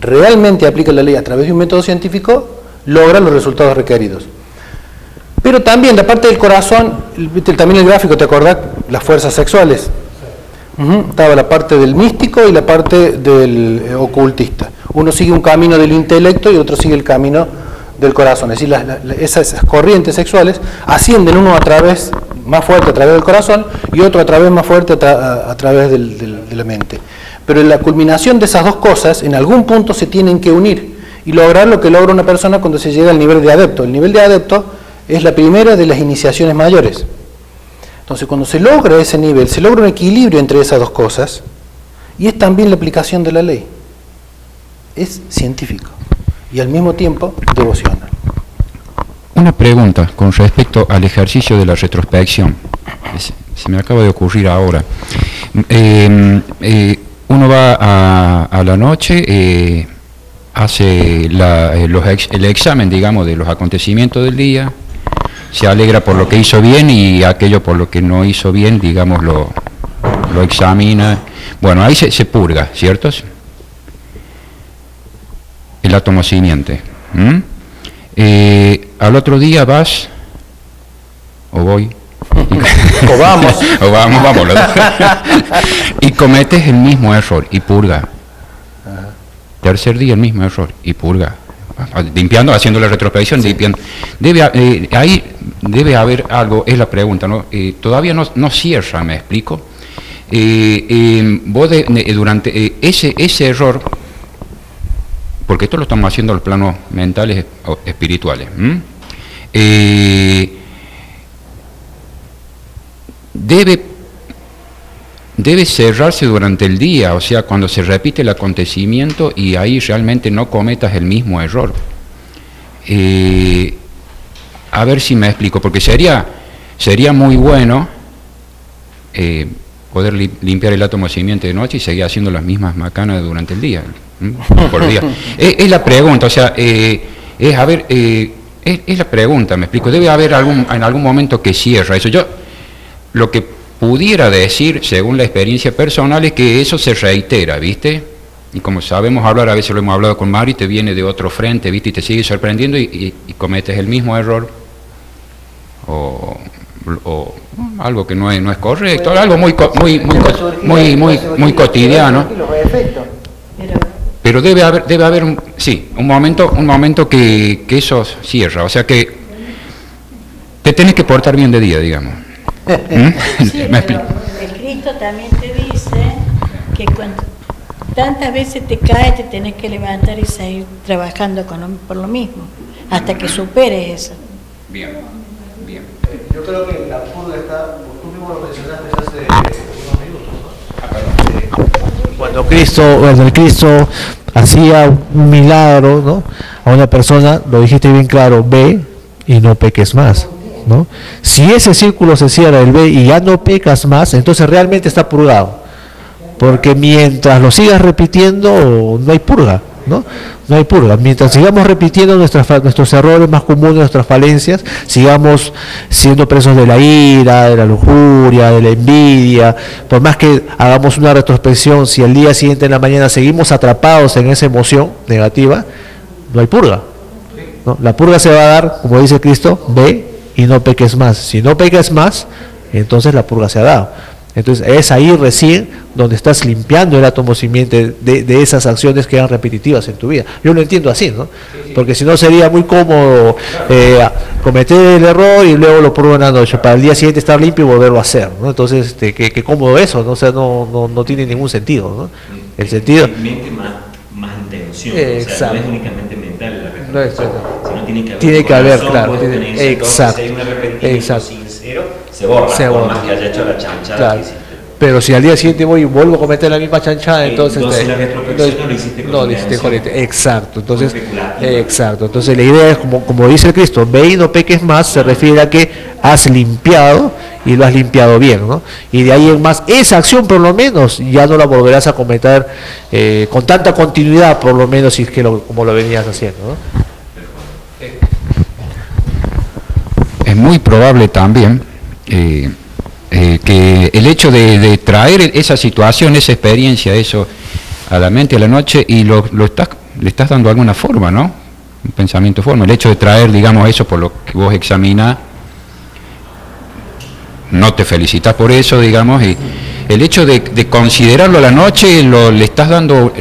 realmente aplica la ley a través de un método científico, logra los resultados requeridos. Pero también la parte del corazón, también el gráfico, ¿te acordás? Las fuerzas sexuales. Estaba la parte del místico y la parte del ocultista. Uno sigue un camino del intelecto y otro sigue el camino del corazón. Es decir, esas corrientes sexuales ascienden uno a través, más fuerte a través del corazón y otro a través más fuerte a través de la mente. Pero en la culminación de esas dos cosas, en algún punto se tienen que unir y lograr lo que logra una persona cuando se llega al nivel de adepto. El nivel de adepto es la primera de las iniciaciones mayores. Entonces, cuando se logra ese nivel, se logra un equilibrio entre esas dos cosas, y es también la aplicación de la ley. Es científico y al mismo tiempo devocional. Una pregunta con respecto al ejercicio de la retrospección. Se me acaba de ocurrir ahora. Uno va a la noche, hace el examen, digamos, de los acontecimientos del día, se alegra por lo que hizo bien y aquello por lo que no hizo bien, digamos, lo examina. Bueno, ahí se purga, ¿cierto? El átomo simiente. Al otro día vas, o voy, o vamos, o vamos los dos, y cometes el mismo error y purga. Tercer día el mismo error y purga. Limpiando, haciendo la retrospección, limpiando. Ahí debe haber algo, es la pregunta, ¿no? Todavía no cierra, ¿me explico? Vos durante ese error, porque esto lo estamos haciendo en los planos mentales o espirituales, debe cerrarse durante el día, o sea, cuando se repite el acontecimiento y ahí realmente no cometas el mismo error. A ver si me explico, porque sería muy bueno poder limpiar el átomo simiente de noche y seguir haciendo las mismas macanas durante el día, por día. Es la pregunta, o sea, es la pregunta, me explico. Debe haber en algún momento que cierra eso. Yo lo que pudiera decir, según la experiencia personal, es que eso se reitera, ¿viste? Y como sabemos hablar, a veces lo hemos hablado con Mari, te viene de otro frente, ¿viste? Y te sigue sorprendiendo y cometes el mismo error. O algo que no es correcto, algo muy cotidiano. Pero debe haber un momento que eso cierra, o sea que te tenés que portar bien de día, digamos. Sí, pero el Cristo también te dice que cuando tantas veces te caes, te tenés que levantar y seguir trabajando por lo mismo, hasta que superes eso. Bien. Yo creo que la purga está, tú mismo lo mencionaste hace unos minutos, ¿no? Cuando el Cristo hacía un milagro, ¿no?, a una persona, lo dijiste bien claro, ve y no peques más, ¿no? Si ese círculo se cierra, el ve y ya no pecas más, entonces realmente está purgado, porque mientras lo sigas repitiendo no hay purga, ¿no? No hay purga. Mientras sigamos repitiendo nuestros errores más comunes, nuestras falencias, sigamos siendo presos de la ira, de la lujuria, de la envidia, por más que hagamos una retrospección, si al día siguiente en la mañana seguimos atrapados en esa emoción negativa, no hay purga, ¿no? La purga se va a dar, como dice Cristo, ve y no peques más. Si no peques más, entonces la purga se ha dado. Entonces es ahí recién donde estás limpiando el átomo simiente de esas acciones que eran repetitivas en tu vida. Yo lo entiendo así, ¿no? Porque si no sería muy cómodo cometer el error y luego lo pruebo en la noche, para el día siguiente estar limpio y volverlo a hacer, ¿no? Entonces, qué cómodo eso, ¿no? O sea, no tiene ningún sentido, ¿no? El sentido... Mente más intención, o sea, no es únicamente mental la reflexión, sino tiene que haber, claro, exacto. Si hay un arrepentimiento sincero, se borra, por más que haya hecho la chanchada que hiciste. pero si al día siguiente voy y vuelvo a cometer la misma chanchada, entonces la retrospección no lo hiciste con correcto. Exacto, entonces entonces la idea es como dice el Cristo, ve y no peques más, se refiere a que has limpiado y lo has limpiado bien, ¿no? Y de ahí en más, esa acción por lo menos ya no la volverás a cometer con tanta continuidad, por lo menos, si es que como lo venías haciendo, ¿no? Es muy probable también que el hecho de traer esa situación, esa experiencia, eso a la mente, a la noche, y le estás dando alguna forma, ¿no? Un pensamiento forma. El hecho de traer, digamos, eso por lo que vos examinás, no te felicitas por eso, digamos, y el hecho de considerarlo a la noche, le estás dando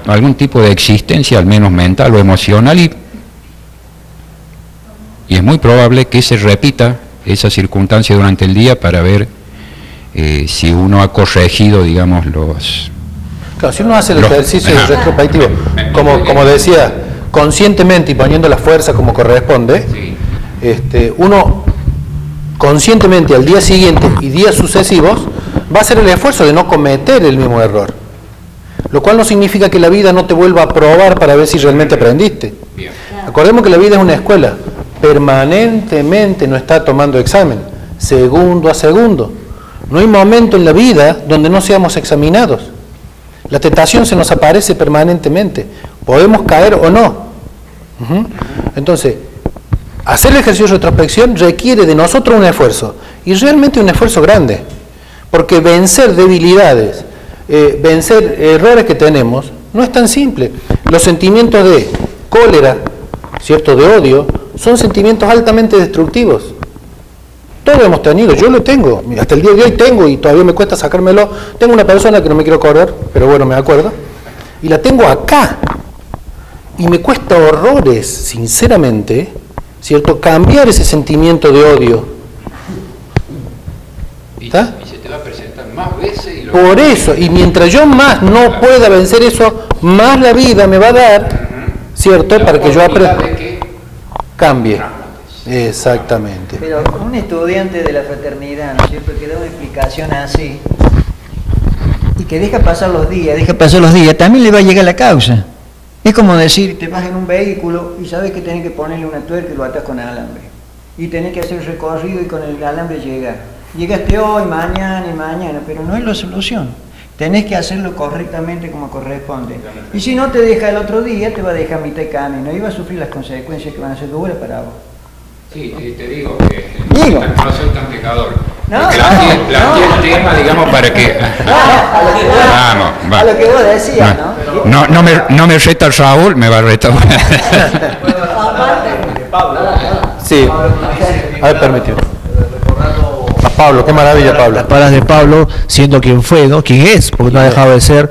algún tipo de existencia, al menos mental o emocional, y es muy probable que se repita esa circunstancia durante el día para ver si uno ha corregido, digamos, los... Claro, si uno hace el ejercicio retrospectivo, como decía, conscientemente y poniendo la fuerza como corresponde, uno conscientemente al día siguiente y días sucesivos va a hacer el esfuerzo de no cometer el mismo error, lo cual no significa que la vida no te vuelva a probar para ver si realmente aprendiste. Acordemos que la vida es una escuela, permanentemente nos está tomando examen, segundo a segundo. No hay momento en la vida donde no seamos examinados. La tentación se nos aparece permanentemente, podemos caer o no. Entonces, hacer el ejercicio de retrospección requiere de nosotros un esfuerzo, y realmente un esfuerzo grande, porque vencer debilidades, vencer errores que tenemos, no es tan simple. Los sentimientos de cólera, ¿cierto?, de odio, son sentimientos altamente destructivos. Todos hemos tenido, yo lo tengo, hasta el día de hoy tengo, y todavía me cuesta sacármelo. Tengo una persona que no me quiero acordar, pero bueno, me acuerdo, y la tengo acá, y me cuesta horrores, sinceramente, ¿cierto?, cambiar ese sentimiento de odio. ¿Está? Y se te va a presentar más veces. Por eso, y mientras yo más no pueda vencer eso, más la vida me va a dar, ¿cierto?, para que yo aprenda, cambie. Exactamente. Pero un estudiante de la fraternidad, ¿no es cierto?, que da una explicación así y que deja pasar los días, también le va a llegar la causa. Es como decir, te vas en un vehículo y sabes que tenés que ponerle una tuerca y lo atas con alambre. Y tenés que hacer recorrido y con el alambre llegar. Llegaste hoy, mañana y mañana, pero no es la solución. Tenés que hacerlo correctamente como corresponde. Y si no te deja el otro día, te va a dejar a mitad de camino y vas a sufrir las consecuencias que van a ser duras para vos. Sí, te digo que no soy tan pecador. Porque planteé el tema, digamos, para que... A lo que vos decías, ¿no? No me reta Raúl, me va a retar. Sí, a ver, permitido. A Pablo, qué maravilla, Pablo. Las palabras de Pablo, siendo quien fue, ¿no? Quien es, porque no ha dejado de ser.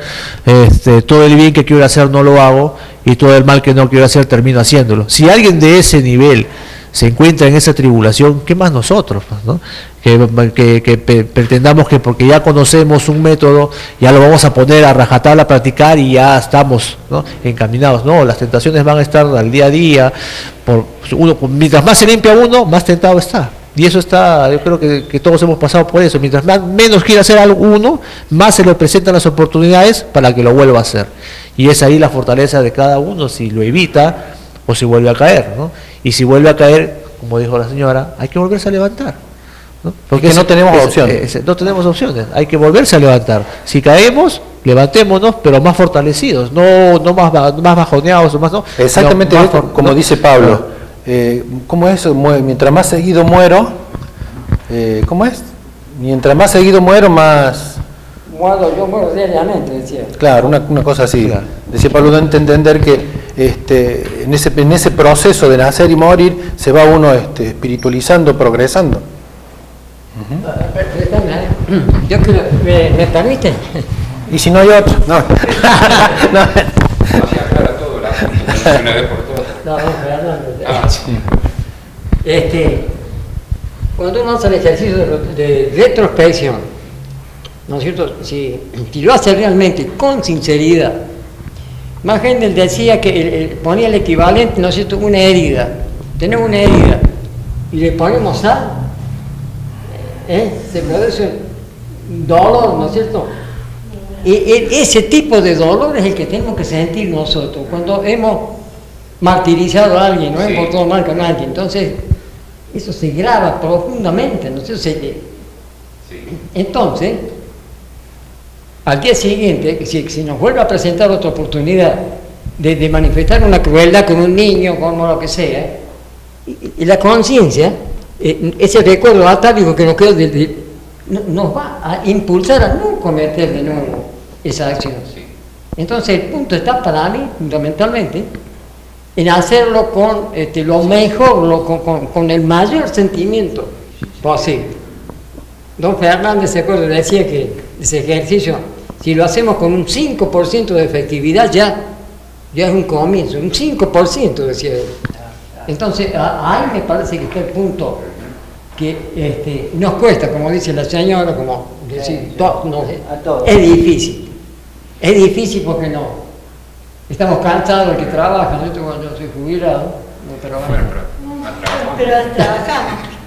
Todo el bien que quiero hacer no lo hago, y todo el mal que no quiero hacer termino haciéndolo. Si alguien de ese nivel se encuentra en esa tribulación, ¿qué más nosotros, ¿no? Que pretendamos que porque ya conocemos un método, ya lo vamos a poner a rajatabla a practicar y ya estamos, ¿no?, encaminados. No, las tentaciones van a estar al día a día. Mientras más se limpia uno, más tentado está. Y eso está, yo creo que todos hemos pasado por eso. Mientras menos quiere hacer algo uno, más se le presentan las oportunidades para que lo vuelva a hacer. Y es ahí la fortaleza de cada uno, si lo evita o si vuelve a caer, ¿no? Y si vuelve a caer, como dijo la señora, hay que volverse a levantar, ¿no? Porque no tenemos opciones. No tenemos opciones, hay que volverse a levantar. Si caemos, levantémonos, pero más fortalecidos, no más bajoneados, más, ¿no? Exactamente, no, como dice Pablo. ¿Cómo es? Mientras más seguido muero, ¿cómo es? Mientras más seguido muero, más... Yo muero diariamente, decía. Claro, una cosa así. Claro. Decía Pablo, da a entender que en ese proceso de nacer y morir se va uno espiritualizando, progresando. Yo creo, ¿me permite? ¿Y si no hay otro? No. No se aclara todo, una vez por todas. No, cuando uno hace el ejercicio de retrospección, ¿no es cierto? Si lo hace realmente con sinceridad, más gente decía que ponía el equivalente, ¿no es cierto?, una herida. Tenemos una herida y le ponemos sal, se produce dolor, ¿no es cierto? Ese tipo de dolor es el que tenemos que sentir nosotros cuando hemos martirizado a alguien, no hemos portado mal con alguien. Entonces, eso se graba profundamente, ¿no es cierto? Entonces, al día siguiente, si nos vuelve a presentar otra oportunidad de manifestar una crueldad con un niño, como lo que sea, y la conciencia, ese recuerdo atávico que nos quedó nos va a impulsar a no cometer de nuevo esa acción. Entonces el punto está para mí, fundamentalmente, en hacerlo con lo mejor, con el mayor sentimiento posible. Don Fernández, se acuerda, decía que ese ejercicio, si lo hacemos con un 5% de efectividad, ya es un comienzo, un 5%, decía él. Entonces, ahí me parece que está el punto que nos cuesta, como dice la señora, como decir, es difícil. Es difícil porque no. Estamos cansados, el que trabaja, yo soy jubilado, pero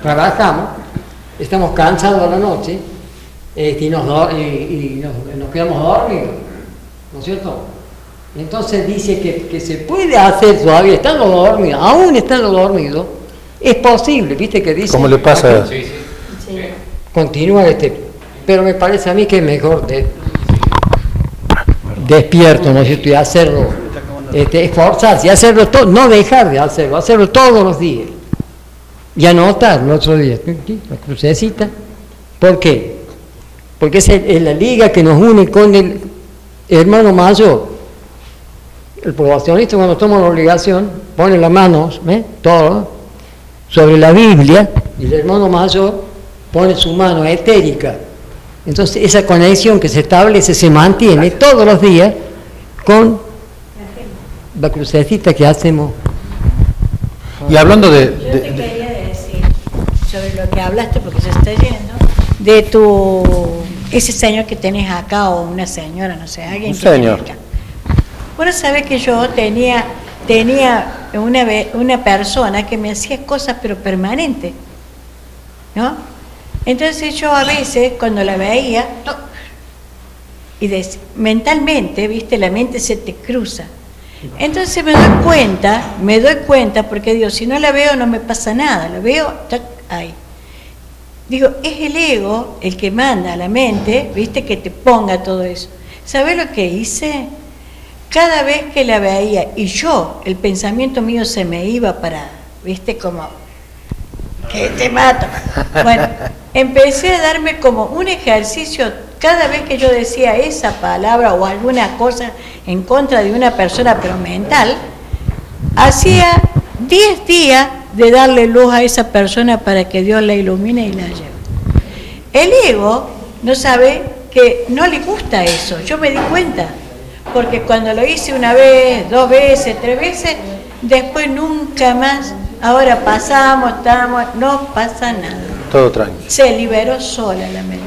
trabajamos, estamos cansados a la noche y nos quedamos dormidos, ¿no es cierto? Entonces dice que se puede hacer todavía, estando dormido, aún estando dormido, es posible, ¿viste que dice? ¿Cómo le pasa? Sí. Continúa pero me parece a mí que es mejor despierto, ¿no es cierto? Y hacerlo, esforzarse, y hacerlo todo, no dejar de hacerlo todos los días. Y anotarlo otro día, la crucecita. ¿Por qué? Porque es la liga que nos une con el hermano mayor. El probacionista, cuando toma la obligación, pone las manos, todo, sobre la Biblia, y el hermano mayor pone su mano etérica. Entonces esa conexión que se establece se mantiene todos los días con la crucecita que hacemos. Y hablando Yo te quería decir sobre lo que hablaste, porque se está yendo, de ese señor que tenés acá, o una señora, no sé, alguien que señor. tenés acá. Bueno, sabés que yo tenía una persona que me hacía cosas pero permanentes, ¿no? Entonces yo a veces cuando la veía, y mentalmente, viste, la mente se te cruza. Entonces me doy cuenta porque digo, si no la veo no me pasa nada, la veo, ahí. Digo, es el ego el que manda a la mente, viste, que te ponga todo eso. ¿Sabés lo que hice? Cada vez que la veía y el pensamiento mío se me iba para, viste, como, que te mato. Bueno, empecé a darme como un ejercicio, cada vez que yo decía esa palabra o alguna cosa en contra de una persona, pero mental, hacía 10 días de darle luz a esa persona para que Dios la ilumine y la lleve. El ego no sabe que no le gusta eso, yo me di cuenta. Porque cuando lo hice una vez, 2 veces, 3 veces, después nunca más, ahora estamos, no pasa nada. Todo tranquilo. Se liberó sola la mente.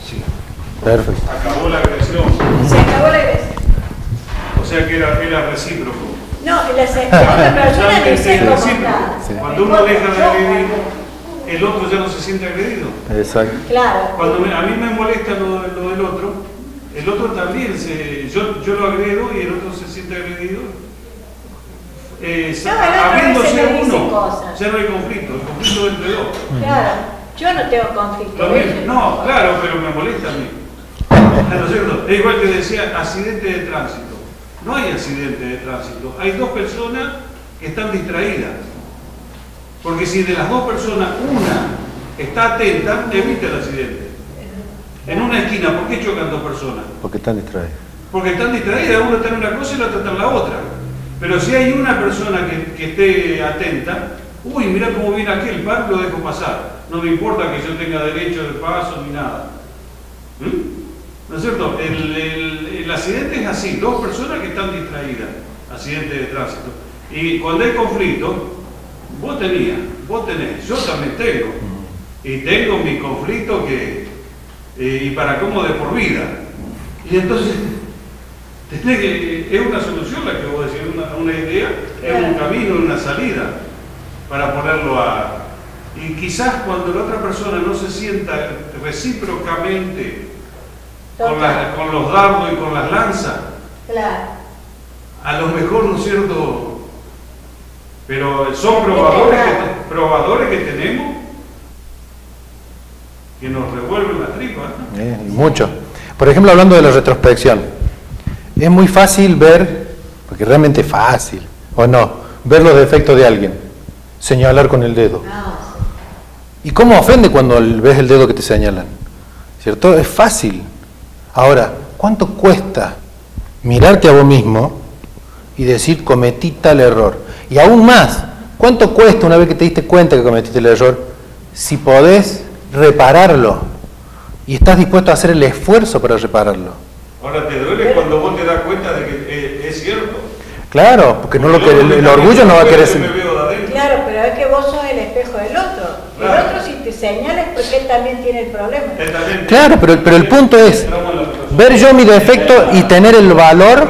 Sí, perfecto. Acabó la agresión. Se acabó la agresión. O sea que era recíproco. No, la persona le dice cómo está. Cuando uno deja de agredir, el otro ya no se siente agredido. Exacto. Claro. Cuando a mí me molesta lo del otro, el otro también, yo lo agredo y el otro se siente agredido. Habiéndose uno, ya no hay conflicto, el conflicto es entre dos. Claro, yo no tengo conflicto. No, claro, pero me molesta a mí. ¿No es cierto? Es igual que decía, accidente de tránsito. No hay accidente de tránsito, hay 2 personas que están distraídas. Porque si de las 2 personas una está atenta, evita el accidente. En una esquina, ¿por qué chocan 2 personas? Porque están distraídos. Porque están distraídas, uno está en una cosa y la otra está en la otra. Pero si hay una persona que esté atenta, uy, mira cómo viene aquel, lo dejo pasar. No me importa que yo tenga derecho de paso ni nada. ¿No es cierto? El accidente es así, 2 personas que están distraídas, accidente de tránsito. Y cuando hay conflicto, vos tenés, yo también tengo. Y tengo mi conflicto y para cómo de por vida. Y entonces, es una solución la que vos decís, una idea, es un camino, una salida para ponerlo Y quizás cuando la otra persona no se sienta recíprocamente con los dardos y con las lanzas, claro, a lo mejor, ¿no es cierto? Pero son probadores que tenemos que nos revuelven la tripa, ¿no? Mucho. Por ejemplo, hablando de la retrospección, es muy fácil ver, porque realmente es fácil, o no, ver los defectos de alguien, señalar con el dedo. ¿Y cómo ofende cuando ves el dedo que te señalan? ¿Cierto? Es fácil. Ahora, ¿cuánto cuesta mirarte a vos mismo y decir cometí tal error? Y aún más, ¿cuánto cuesta una vez que te diste cuenta que cometiste el error, si podés repararlo y estás dispuesto a hacer el esfuerzo para repararlo? Ahora, ¿te duele cuando vos te das cuenta de que es cierto? Claro, porque no el orgullo no va a querer ser. Claro, pero es que vos sos el espejo del otro. Claro. El otro, si te señala, es porque él también tiene el problema. Claro, pero el punto es ver yo mi defecto y tener el valor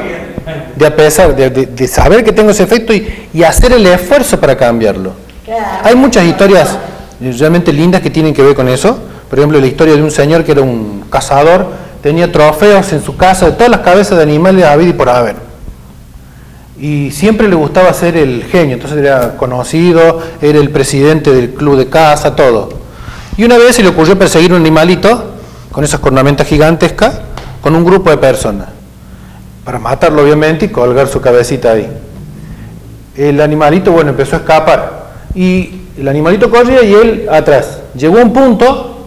de, a pesar de saber que tengo ese efecto y hacer el esfuerzo para cambiarlo. Claro. Hay muchas historias realmente lindas que tienen que ver con eso. Por ejemplo, la historia de un señor que era un cazador, tenía trofeos en su casa de todas las cabezas de animales habido y por haber. Y siempre le gustaba ser el genio, entonces era conocido, era el presidente del club de caza, todo. Y una vez se le ocurrió perseguir un animalito con esas cornamentas gigantescas con un grupo de personas, para matarlo obviamente y colgar su cabecita ahí. El animalito, bueno, empezó a escapar y el animalito corría y él atrás. Llegó a un punto,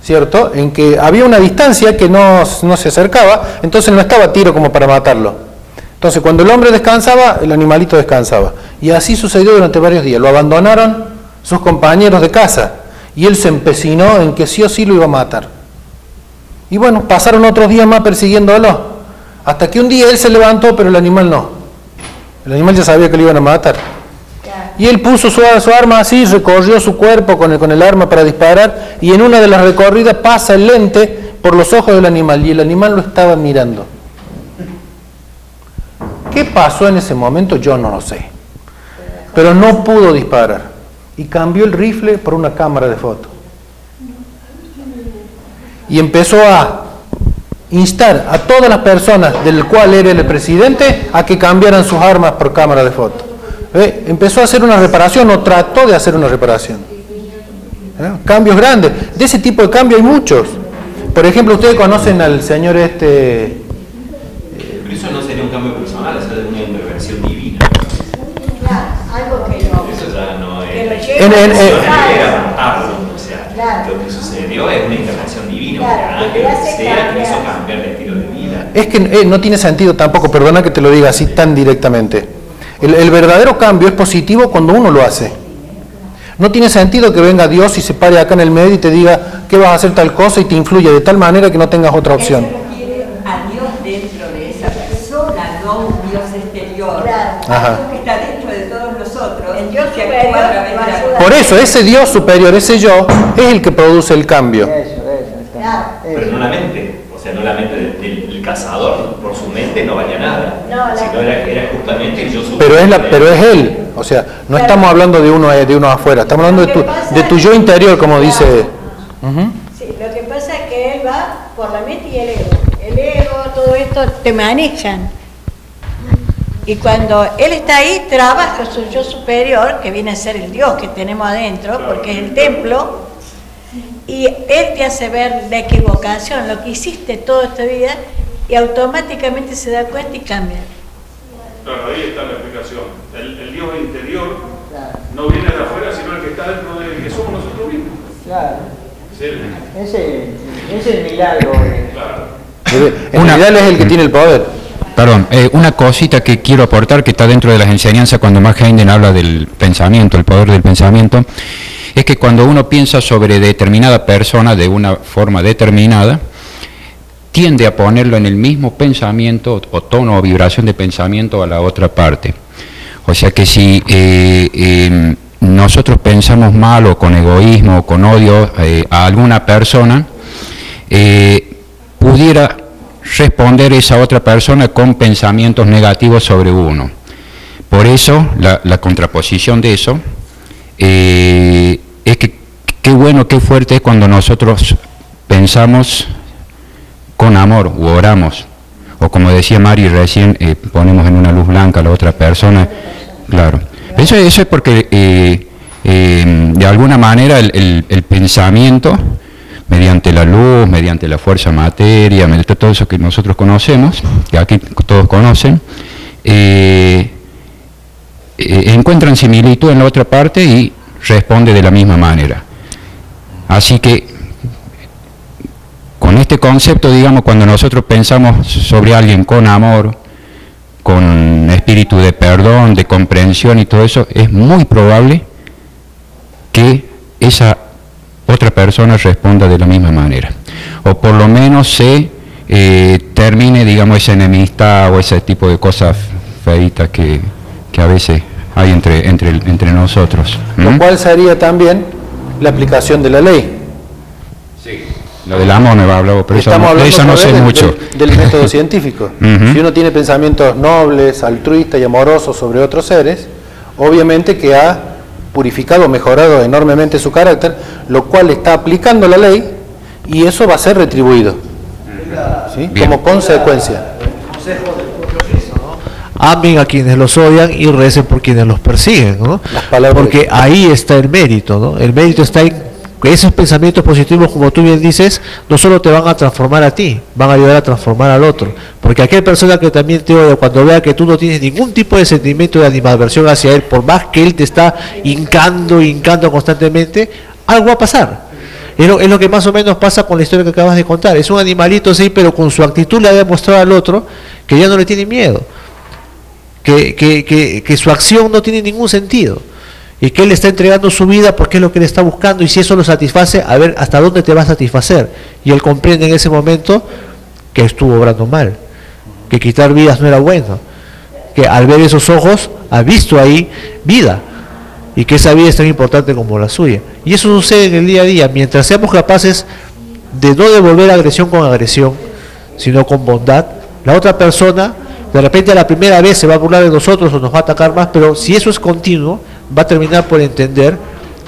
¿cierto?, en que había una distancia que no se acercaba, entonces no estaba a tiro como para matarlo. Entonces, cuando el hombre descansaba, el animalito descansaba. Y así sucedió durante varios días. Lo abandonaron sus compañeros de casa. Y él se empecinó en que sí o sí lo iba a matar. Y bueno, pasaron otros días más persiguiéndolo. Hasta que un día él se levantó, pero el animal no. El animal ya sabía que lo iban a matar. Y él puso su arma así, recorrió su cuerpo con el arma para disparar. Y en una de las recorridas pasa el lente por los ojos del animal. Y el animal lo estaba mirando. ¿Qué pasó en ese momento? Yo no lo sé. Pero no pudo disparar. Y cambió el rifle por una cámara de fotos. Y empezó a instar a todas las personas del cual era el presidente a que cambiaran sus armas por cámara de fotos. Empezó a hacer una reparación, o trató de hacer una reparación. Cambios grandes. De ese tipo de cambios hay muchos. Por ejemplo, ustedes conocen al señor Pero eso no sería un cambio personal, eso es una intervención divina. Claro, algo que no. Eso ya no es. O sea, claro. Lo que sucedió es una intervención divina, claro, un ángel que hizo cambiar el estilo de vida. Es que no tiene sentido tampoco, perdona que te lo diga así tan directamente. El verdadero cambio es positivo cuando uno lo hace. No tiene sentido que venga Dios y se pare acá en el medio y te diga que vas a hacer tal cosa y te influye de tal manera que no tengas otra opción. Eso requiere a Dios dentro de esa persona, no un Dios exterior. Ajá. Algo que está dentro de todos nosotros. El Dios que superior actúa a través de la... Por eso, ese Dios superior, ese yo, es el que produce el cambio. Pero no la mente, o sea, no la mente del cazador, por su mente no valía nada, sino era justamente el yo superior. Pero es él, o sea, no estamos hablando de uno afuera, estamos hablando de tu yo interior, como dice. Sí, lo que pasa es que él va por la mente y el ego. El ego, todo esto te manejan. Y cuando él está ahí, trabaja su yo superior, que viene a ser el Dios que tenemos adentro, porque es el templo, y él te hace ver la equivocación, lo que hiciste toda esta vida, y automáticamente se da cuenta y cambia. Claro, ahí está la explicación. El Dios interior no viene de afuera, sino el que está dentro de que somos nosotros mismos. Claro. Sí. Ese es el milagro. Claro. En realidad es el que tiene el poder. Perdón, una cosita que quiero aportar que está dentro de las enseñanzas cuando Max Heiden habla del pensamiento, el poder del pensamiento, es que cuando uno piensa sobre determinada persona de una forma determinada, tiende a ponerlo en el mismo pensamiento o tono o vibración de pensamiento a la otra parte. O sea que si nosotros pensamos mal o con egoísmo o con odio a alguna persona, pudiera responder esa otra persona con pensamientos negativos sobre uno. Por eso, la contraposición de eso es que qué bueno, qué fuerte es cuando nosotros pensamos con amor u oramos, o como decía Mari recién, ponemos en una luz blanca a la otra persona, claro. Eso es porque de alguna manera el pensamiento, mediante la luz, mediante la fuerza materia, mediante todo eso que nosotros conocemos, que aquí todos conocen, encuentran similitud en la otra parte y responde de la misma manera. Así que con este concepto, digamos, cuando nosotros pensamos sobre alguien con amor, con espíritu de perdón, de comprensión y todo eso, es muy probable que esa otra persona responda de la misma manera, o por lo menos se termine, digamos, esa enemistad o ese tipo de cosas feitas que a veces hay entre nosotros. Lo cual sería también la aplicación de la ley. Sí. Lo del amor me va a hablar, pero eso no sé mucho. Del método científico. Si uno tiene pensamientos nobles, altruistas y amorosos sobre otros seres, obviamente que ha purificado, mejorado enormemente su carácter, lo cual está aplicando la ley y eso va a ser retribuido, ¿sí? Como consecuencia. Amen a quienes los odian y recen por quienes los persiguen, ¿no? Porque ahí está el mérito, ¿no? El mérito está en que esos pensamientos positivos, como tú bien dices, no solo te van a transformar a ti, van a ayudar a transformar al otro. Porque aquella persona que también te odia, cuando vea que tú no tienes ningún tipo de sentimiento de animadversión hacia él, por más que él te está hincando constantemente, algo va a pasar. Es lo que más o menos pasa con la historia que acabas de contar. Es un animalito, sí, pero con su actitud le ha demostrado al otro que ya no le tiene miedo. Que su acción no tiene ningún sentido y que él está entregando su vida porque es lo que él está buscando, y si eso lo satisface, a ver hasta dónde te va a satisfacer, y él comprende en ese momento que estuvo obrando mal, que quitar vidas no era bueno, que al ver esos ojos ha visto ahí vida y que esa vida es tan importante como la suya. Y eso sucede en el día a día, mientras seamos capaces de no devolver agresión con agresión, sino con bondad. La otra persona de repente a la primera vez se va a burlar de nosotros o nos va a atacar más, pero si eso es continuo, va a terminar por entender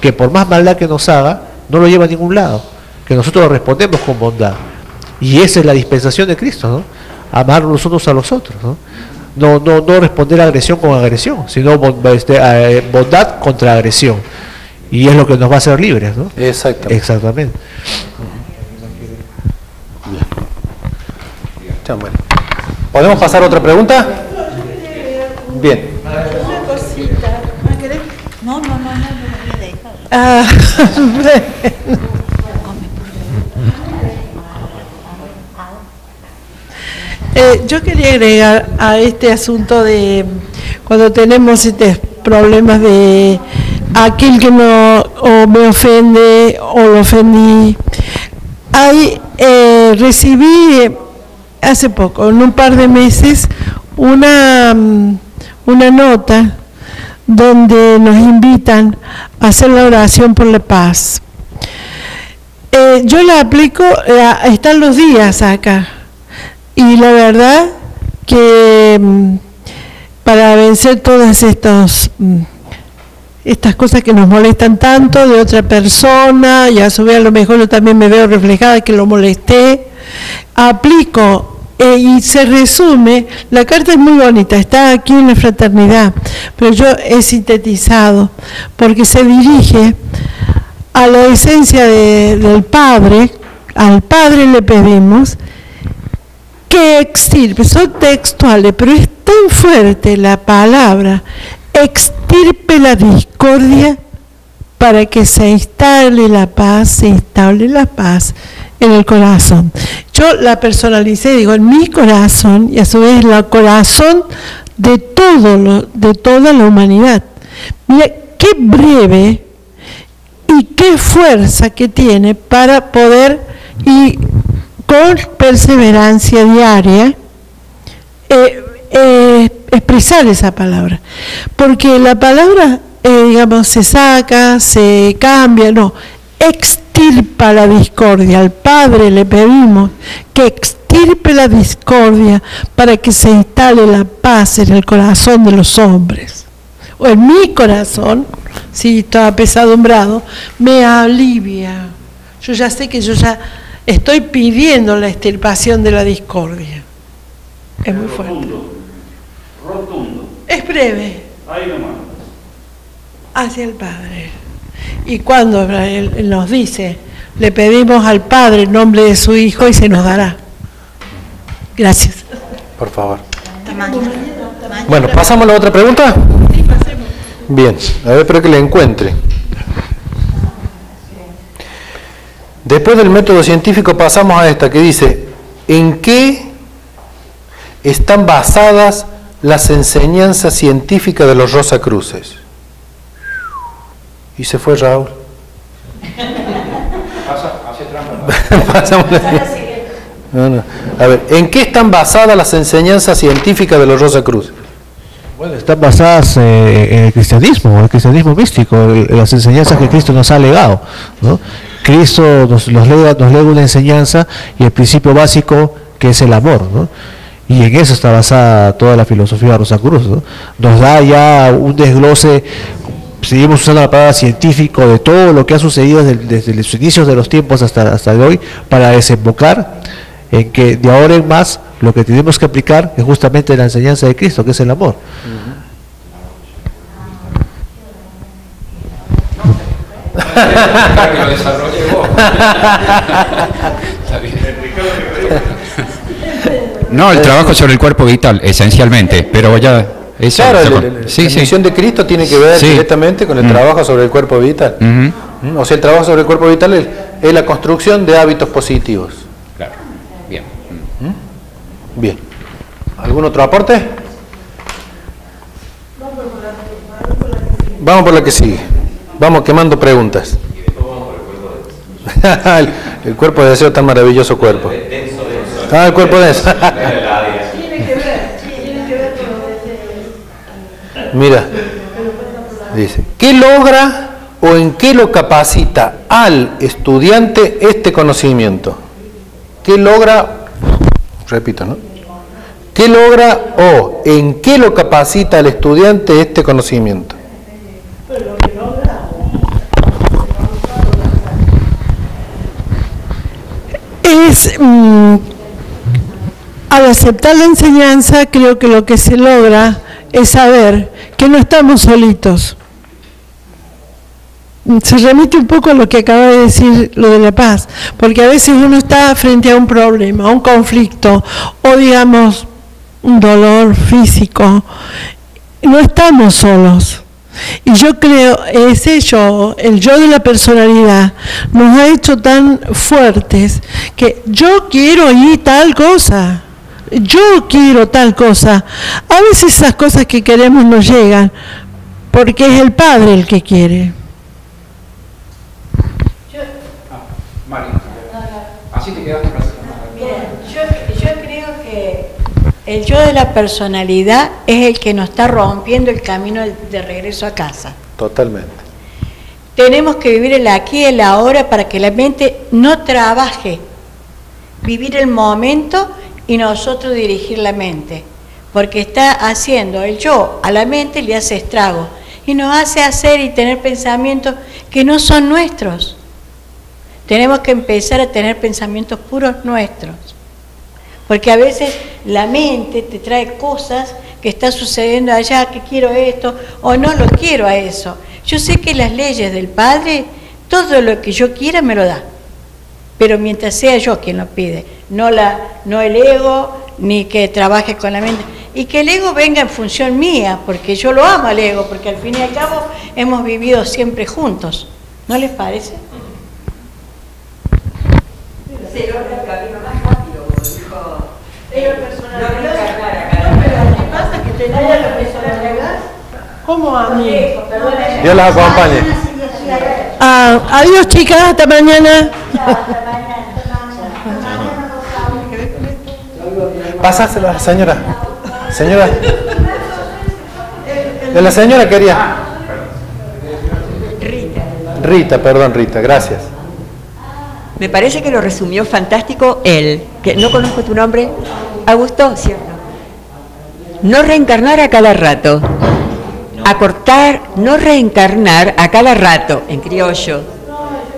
que por más maldad que nos haga, no lo lleva a ningún lado, que nosotros lo respondemos con bondad. Y esa es la dispensación de Cristo, ¿no? Amar los unos a los otros, ¿no? No responder agresión con agresión, sino bondad contra agresión. Y es lo que nos va a hacer libres, ¿no? Exactamente. Bueno. ¿Podemos pasar a otra pregunta? Bien. Una cosita. No, no me deja. Yo quería agregar a este asunto de cuando tenemos estos problemas de aquel que no o me ofende o lo ofendí. Recibí hace poco, en un par de meses, una nota donde nos invitan a hacer la oración por la paz. Yo la aplico, están los días acá, y la verdad que para vencer todas estas cosas que nos molestan tanto de otra persona, y a su vez a lo mejor yo también me veo reflejada que lo molesté, aplico y se resume. La carta es muy bonita, está aquí en la fraternidad, pero yo he sintetizado porque se dirige a la esencia del Padre. Al Padre le pedimos que extirpe, son textuales, pero es tan fuerte la palabra, extirpe la discordia para que se instale la paz en el corazón. Yo la personalicé, digo, en mi corazón, y a su vez el corazón de toda la humanidad. Mira qué breve y qué fuerza que tiene para poder, y con perseverancia diaria, expresar esa palabra. Porque la palabra, digamos, se saca, se cambia, no, extirpa la discordia. Al Padre le pedimos que extirpe la discordia para que se instale la paz en el corazón de los hombres, o en mi corazón, sí, está apesadumbrado, me alivia. Yo ya sé que yo ya estoy pidiendo la extirpación de la discordia. Es muy fuerte. Rotundo. Es breve. Ahí nomás. Hacia el Padre. Y cuando él nos dice, le pedimos al Padre en nombre de su Hijo y se nos dará. Gracias. Por favor. Bueno, ¿pasamos a la otra pregunta? Sí, pasemos. Bien, a ver, espero que la encuentre. Después del método científico pasamos a esta que dice, ¿en qué están basadas las enseñanzas científicas de los Rosacruces? Y se fue Raúl. Hace trampa. Pasamos no. A ver, ¿en qué están basadas las enseñanzas científicas de los Rosacruces? Bueno, están basadas en el cristianismo místico, en las enseñanzas que Cristo nos ha legado, ¿no? Cristo nos lega una enseñanza y el principio básico que es el amor, ¿no? Y en eso está basada toda la filosofía de Rosacruz, ¿no? Nos da ya un desglose, seguimos usando la palabra científico, de todo lo que ha sucedido desde los inicios de los tiempos hasta hoy, para desembocar en que de ahora en más lo que tenemos que aplicar es justamente la enseñanza de Cristo, que es el amor. Para que lo desarrolle vos. Está bien. No, el trabajo sobre el cuerpo vital, esencialmente, pero ya... Eso, claro, la sí. misión de Cristo tiene que ver directamente con el trabajo sobre el cuerpo vital. O sea, el trabajo sobre el cuerpo vital es la construcción de hábitos positivos. Claro, bien. Bien. ¿Algún otro aporte? Vamos por la que sigue. Vamos quemando preguntas. El cuerpo de deseo, tan maravilloso cuerpo. El cuerpo denso. Mira, dice, ¿qué logra o en qué lo capacita al estudiante este conocimiento? ¿Qué logra? Repito, ¿no? ¿Qué logra o en qué lo capacita al estudiante este conocimiento? Es, al aceptar la enseñanza, creo que lo que se logra es saber que no estamos solitos. Se remite un poco a lo que acaba de decir, lo de la paz, porque a veces uno está frente a un problema, a un conflicto, o digamos, un dolor físico. No estamos solos. Y yo creo, ese yo, el yo de la personalidad, nos ha hecho tan fuertes que yo quiero ir tal cosa. Yo quiero tal cosa. A veces esas cosas que queremos no llegan, porque es el Padre el que quiere. Mari, así te quedas. Yo creo que el yo de la personalidad es el que nos está rompiendo el camino de regreso a casa. Totalmente. Tenemos que vivir el aquí y el ahora para que la mente no trabaje. Vivir el momento y nosotros dirigir la mente, porque está haciendo el yo a la mente, le hace estrago y nos hace hacer y tener pensamientos que no son nuestros. Tenemos que empezar a tener pensamientos puros nuestros, porque a veces la mente te trae cosas que está sucediendo allá, que quiero esto o no lo quiero a eso. Yo sé que las leyes del Padre, todo lo que yo quiera me lo da, pero mientras sea yo quien lo pide, no el ego, ni que trabaje con la mente, y que el ego venga en función mía, porque yo lo amo al ego, porque al fin y al cabo hemos vivido siempre juntos. ¿No les parece? Se logra el camino más rápido, como dijo. Pero ¿qué pasa? Que te haya la personalidad. ¿Cómo a mí? Dios las acompañe. Adiós, chicas, hasta mañana. Pasáselo a la señora. Señora. De la señora quería. Rita, perdón, Rita, gracias. Me parece que lo resumió fantástico él, que no conozco tu nombre, Augusto, ¿cierto? No reencarnar a cada rato. acortar, no reencarnar a cada rato, en criollo,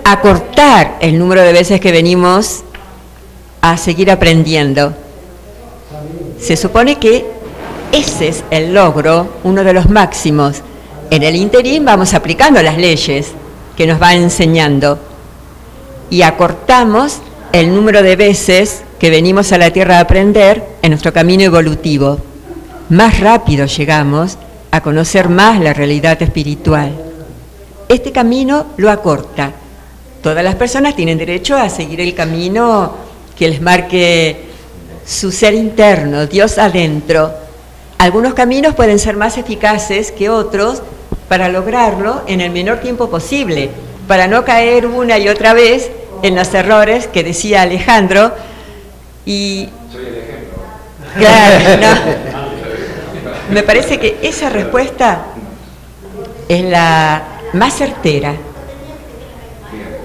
acortar el número de veces que venimos a seguir aprendiendo. Se supone que ese es el logro, uno de los máximos. En el interín vamos aplicando las leyes que nos van enseñando y acortamos el número de veces que venimos a la Tierra a aprender en nuestro camino evolutivo. Más rápido llegamos a conocer más la realidad espiritual. Este camino lo acorta. Todas las personas tienen derecho a seguir el camino que les marque su ser interno, Dios adentro. Algunos caminos pueden ser más eficaces que otros para lograrlo en el menor tiempo posible, para no caer una y otra vez en los errores que decía Alejandro. Y soy el ejemplo. claro, no. Me parece que esa respuesta es la más certera.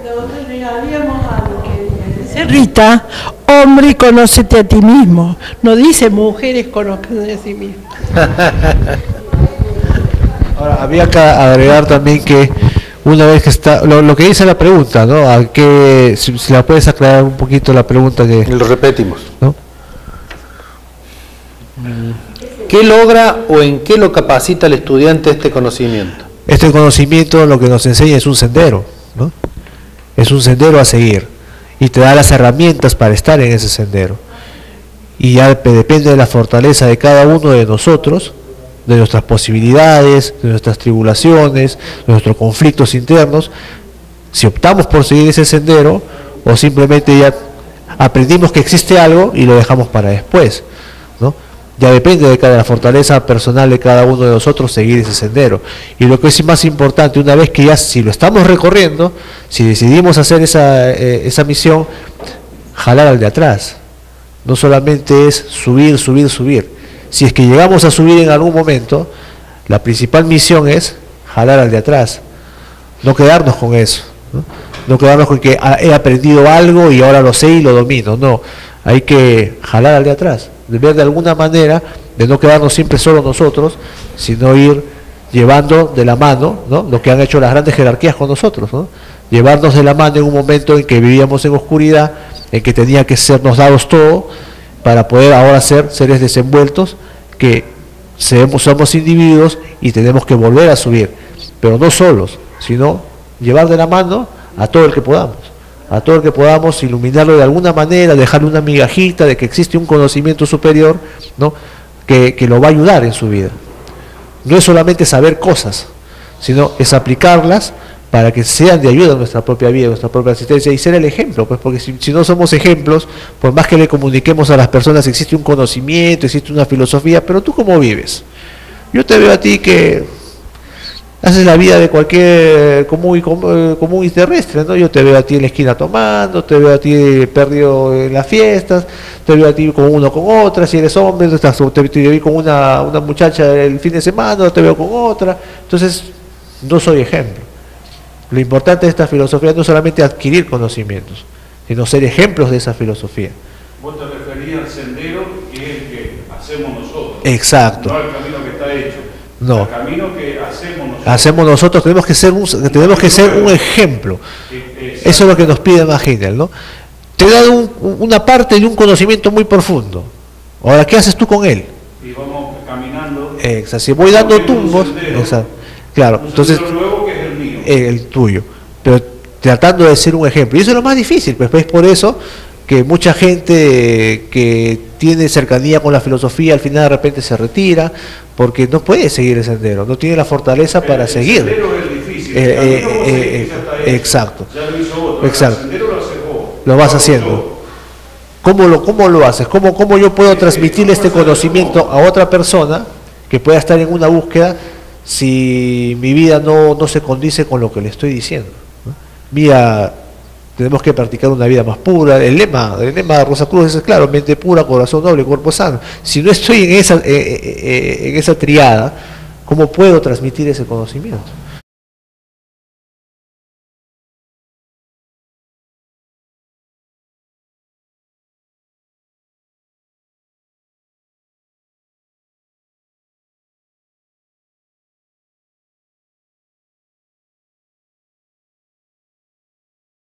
Nosotros llegaríamos a lo que dice Rita: hombre, conócete a ti mismo. No dice mujeres, conócete a sí mismo. Ahora, había que agregar también que una vez que está, lo que dice la pregunta, ¿no? A que, si la puedes aclarar un poquito la pregunta que... Lo repetimos. ¿No? ¿Qué logra o en qué lo capacita el estudiante este conocimiento? Este conocimiento lo que nos enseña es un sendero, ¿no? Es un sendero a seguir y te da las herramientas para estar en ese sendero. Y ya depende de la fortaleza de cada uno de nosotros, de nuestras posibilidades, de nuestras tribulaciones, de nuestros conflictos internos, si optamos por seguir ese sendero o simplemente ya aprendimos que existe algo y lo dejamos para después, ¿no? Ya depende de la fortaleza personal de cada uno de nosotros seguir ese sendero. Y lo que es más importante, una vez que ya si lo estamos recorriendo, si decidimos hacer esa misión, jalar al de atrás. No solamente es subir, subir, subir. Si es que llegamos a subir en algún momento, la principal misión es jalar al de atrás. No quedarnos con eso, ¿no? No quedarnos con que he aprendido algo y ahora lo sé y lo domino. No, hay que jalar al de atrás. De ver de alguna manera, de no quedarnos siempre solo nosotros, sino ir llevando de la mano, ¿no? Lo que han hecho las grandes jerarquías con nosotros, ¿no? Llevarnos de la mano en un momento en que vivíamos en oscuridad, en que tenía que sernos dados todo, para poder ahora ser seres desenvueltos, que somos individuos y tenemos que volver a subir, pero no solos, sino llevar de la mano a todo el que podamos. A todo el que podamos iluminarlo de alguna manera, dejarle una migajita de que existe un conocimiento superior, ¿no? que lo va a ayudar en su vida. No es solamente saber cosas, sino es aplicarlas para que sean de ayuda a nuestra propia vida, a nuestra propia existencia, y ser el ejemplo, pues porque si no somos ejemplos, por más que le comuniquemos a las personas, existe un conocimiento, existe una filosofía, pero ¿tú cómo vives? Yo te veo a ti que haces la vida de cualquier común y terrestre, ¿no? Yo te veo a ti en la esquina tomando, te veo a ti perdido en las fiestas, te veo a ti con uno con otra, si eres hombre, te vi con una muchacha el fin de semana, te veo con otra, entonces no soy ejemplo. Lo importante de esta filosofía no es solamente adquirir conocimientos, sino ser ejemplos de esa filosofía. Vos te referías al sendero que es el que hacemos nosotros. Exacto. No al camino que está hecho. No. El camino que hacemos nosotros. Hacemos nosotros, tenemos que ser un ejemplo. Eso es lo que nos pide Magindel, ¿no? Te da una parte de un conocimiento muy profundo. Ahora, ¿qué haces tú con él? Y vamos caminando. Exacto. Si voy dando tumbos, exacto. Claro, entonces nuevo que es el mío. El tuyo, pero tratando de ser un ejemplo. Y eso es lo más difícil, pues es por eso que mucha gente que tiene cercanía con la filosofía al final de repente se retira, porque no puede seguir el sendero, no tiene la fortaleza para seguir. El sendero es difícil. Exacto. Ya lo hizo otro. Exacto. El sendero lo haces vos. Lo vas haciendo. ¿Cómo lo haces? ¿Cómo yo puedo transmitirle este conocimiento a otra persona que pueda estar en una búsqueda si mi vida no se condice con lo que le estoy diciendo, ¿no? Mira, tenemos que practicar una vida más pura. El lema de Rosa Cruz es claro: mente pura, corazón noble, cuerpo sano. Si no estoy en esa triada, ¿cómo puedo transmitir ese conocimiento?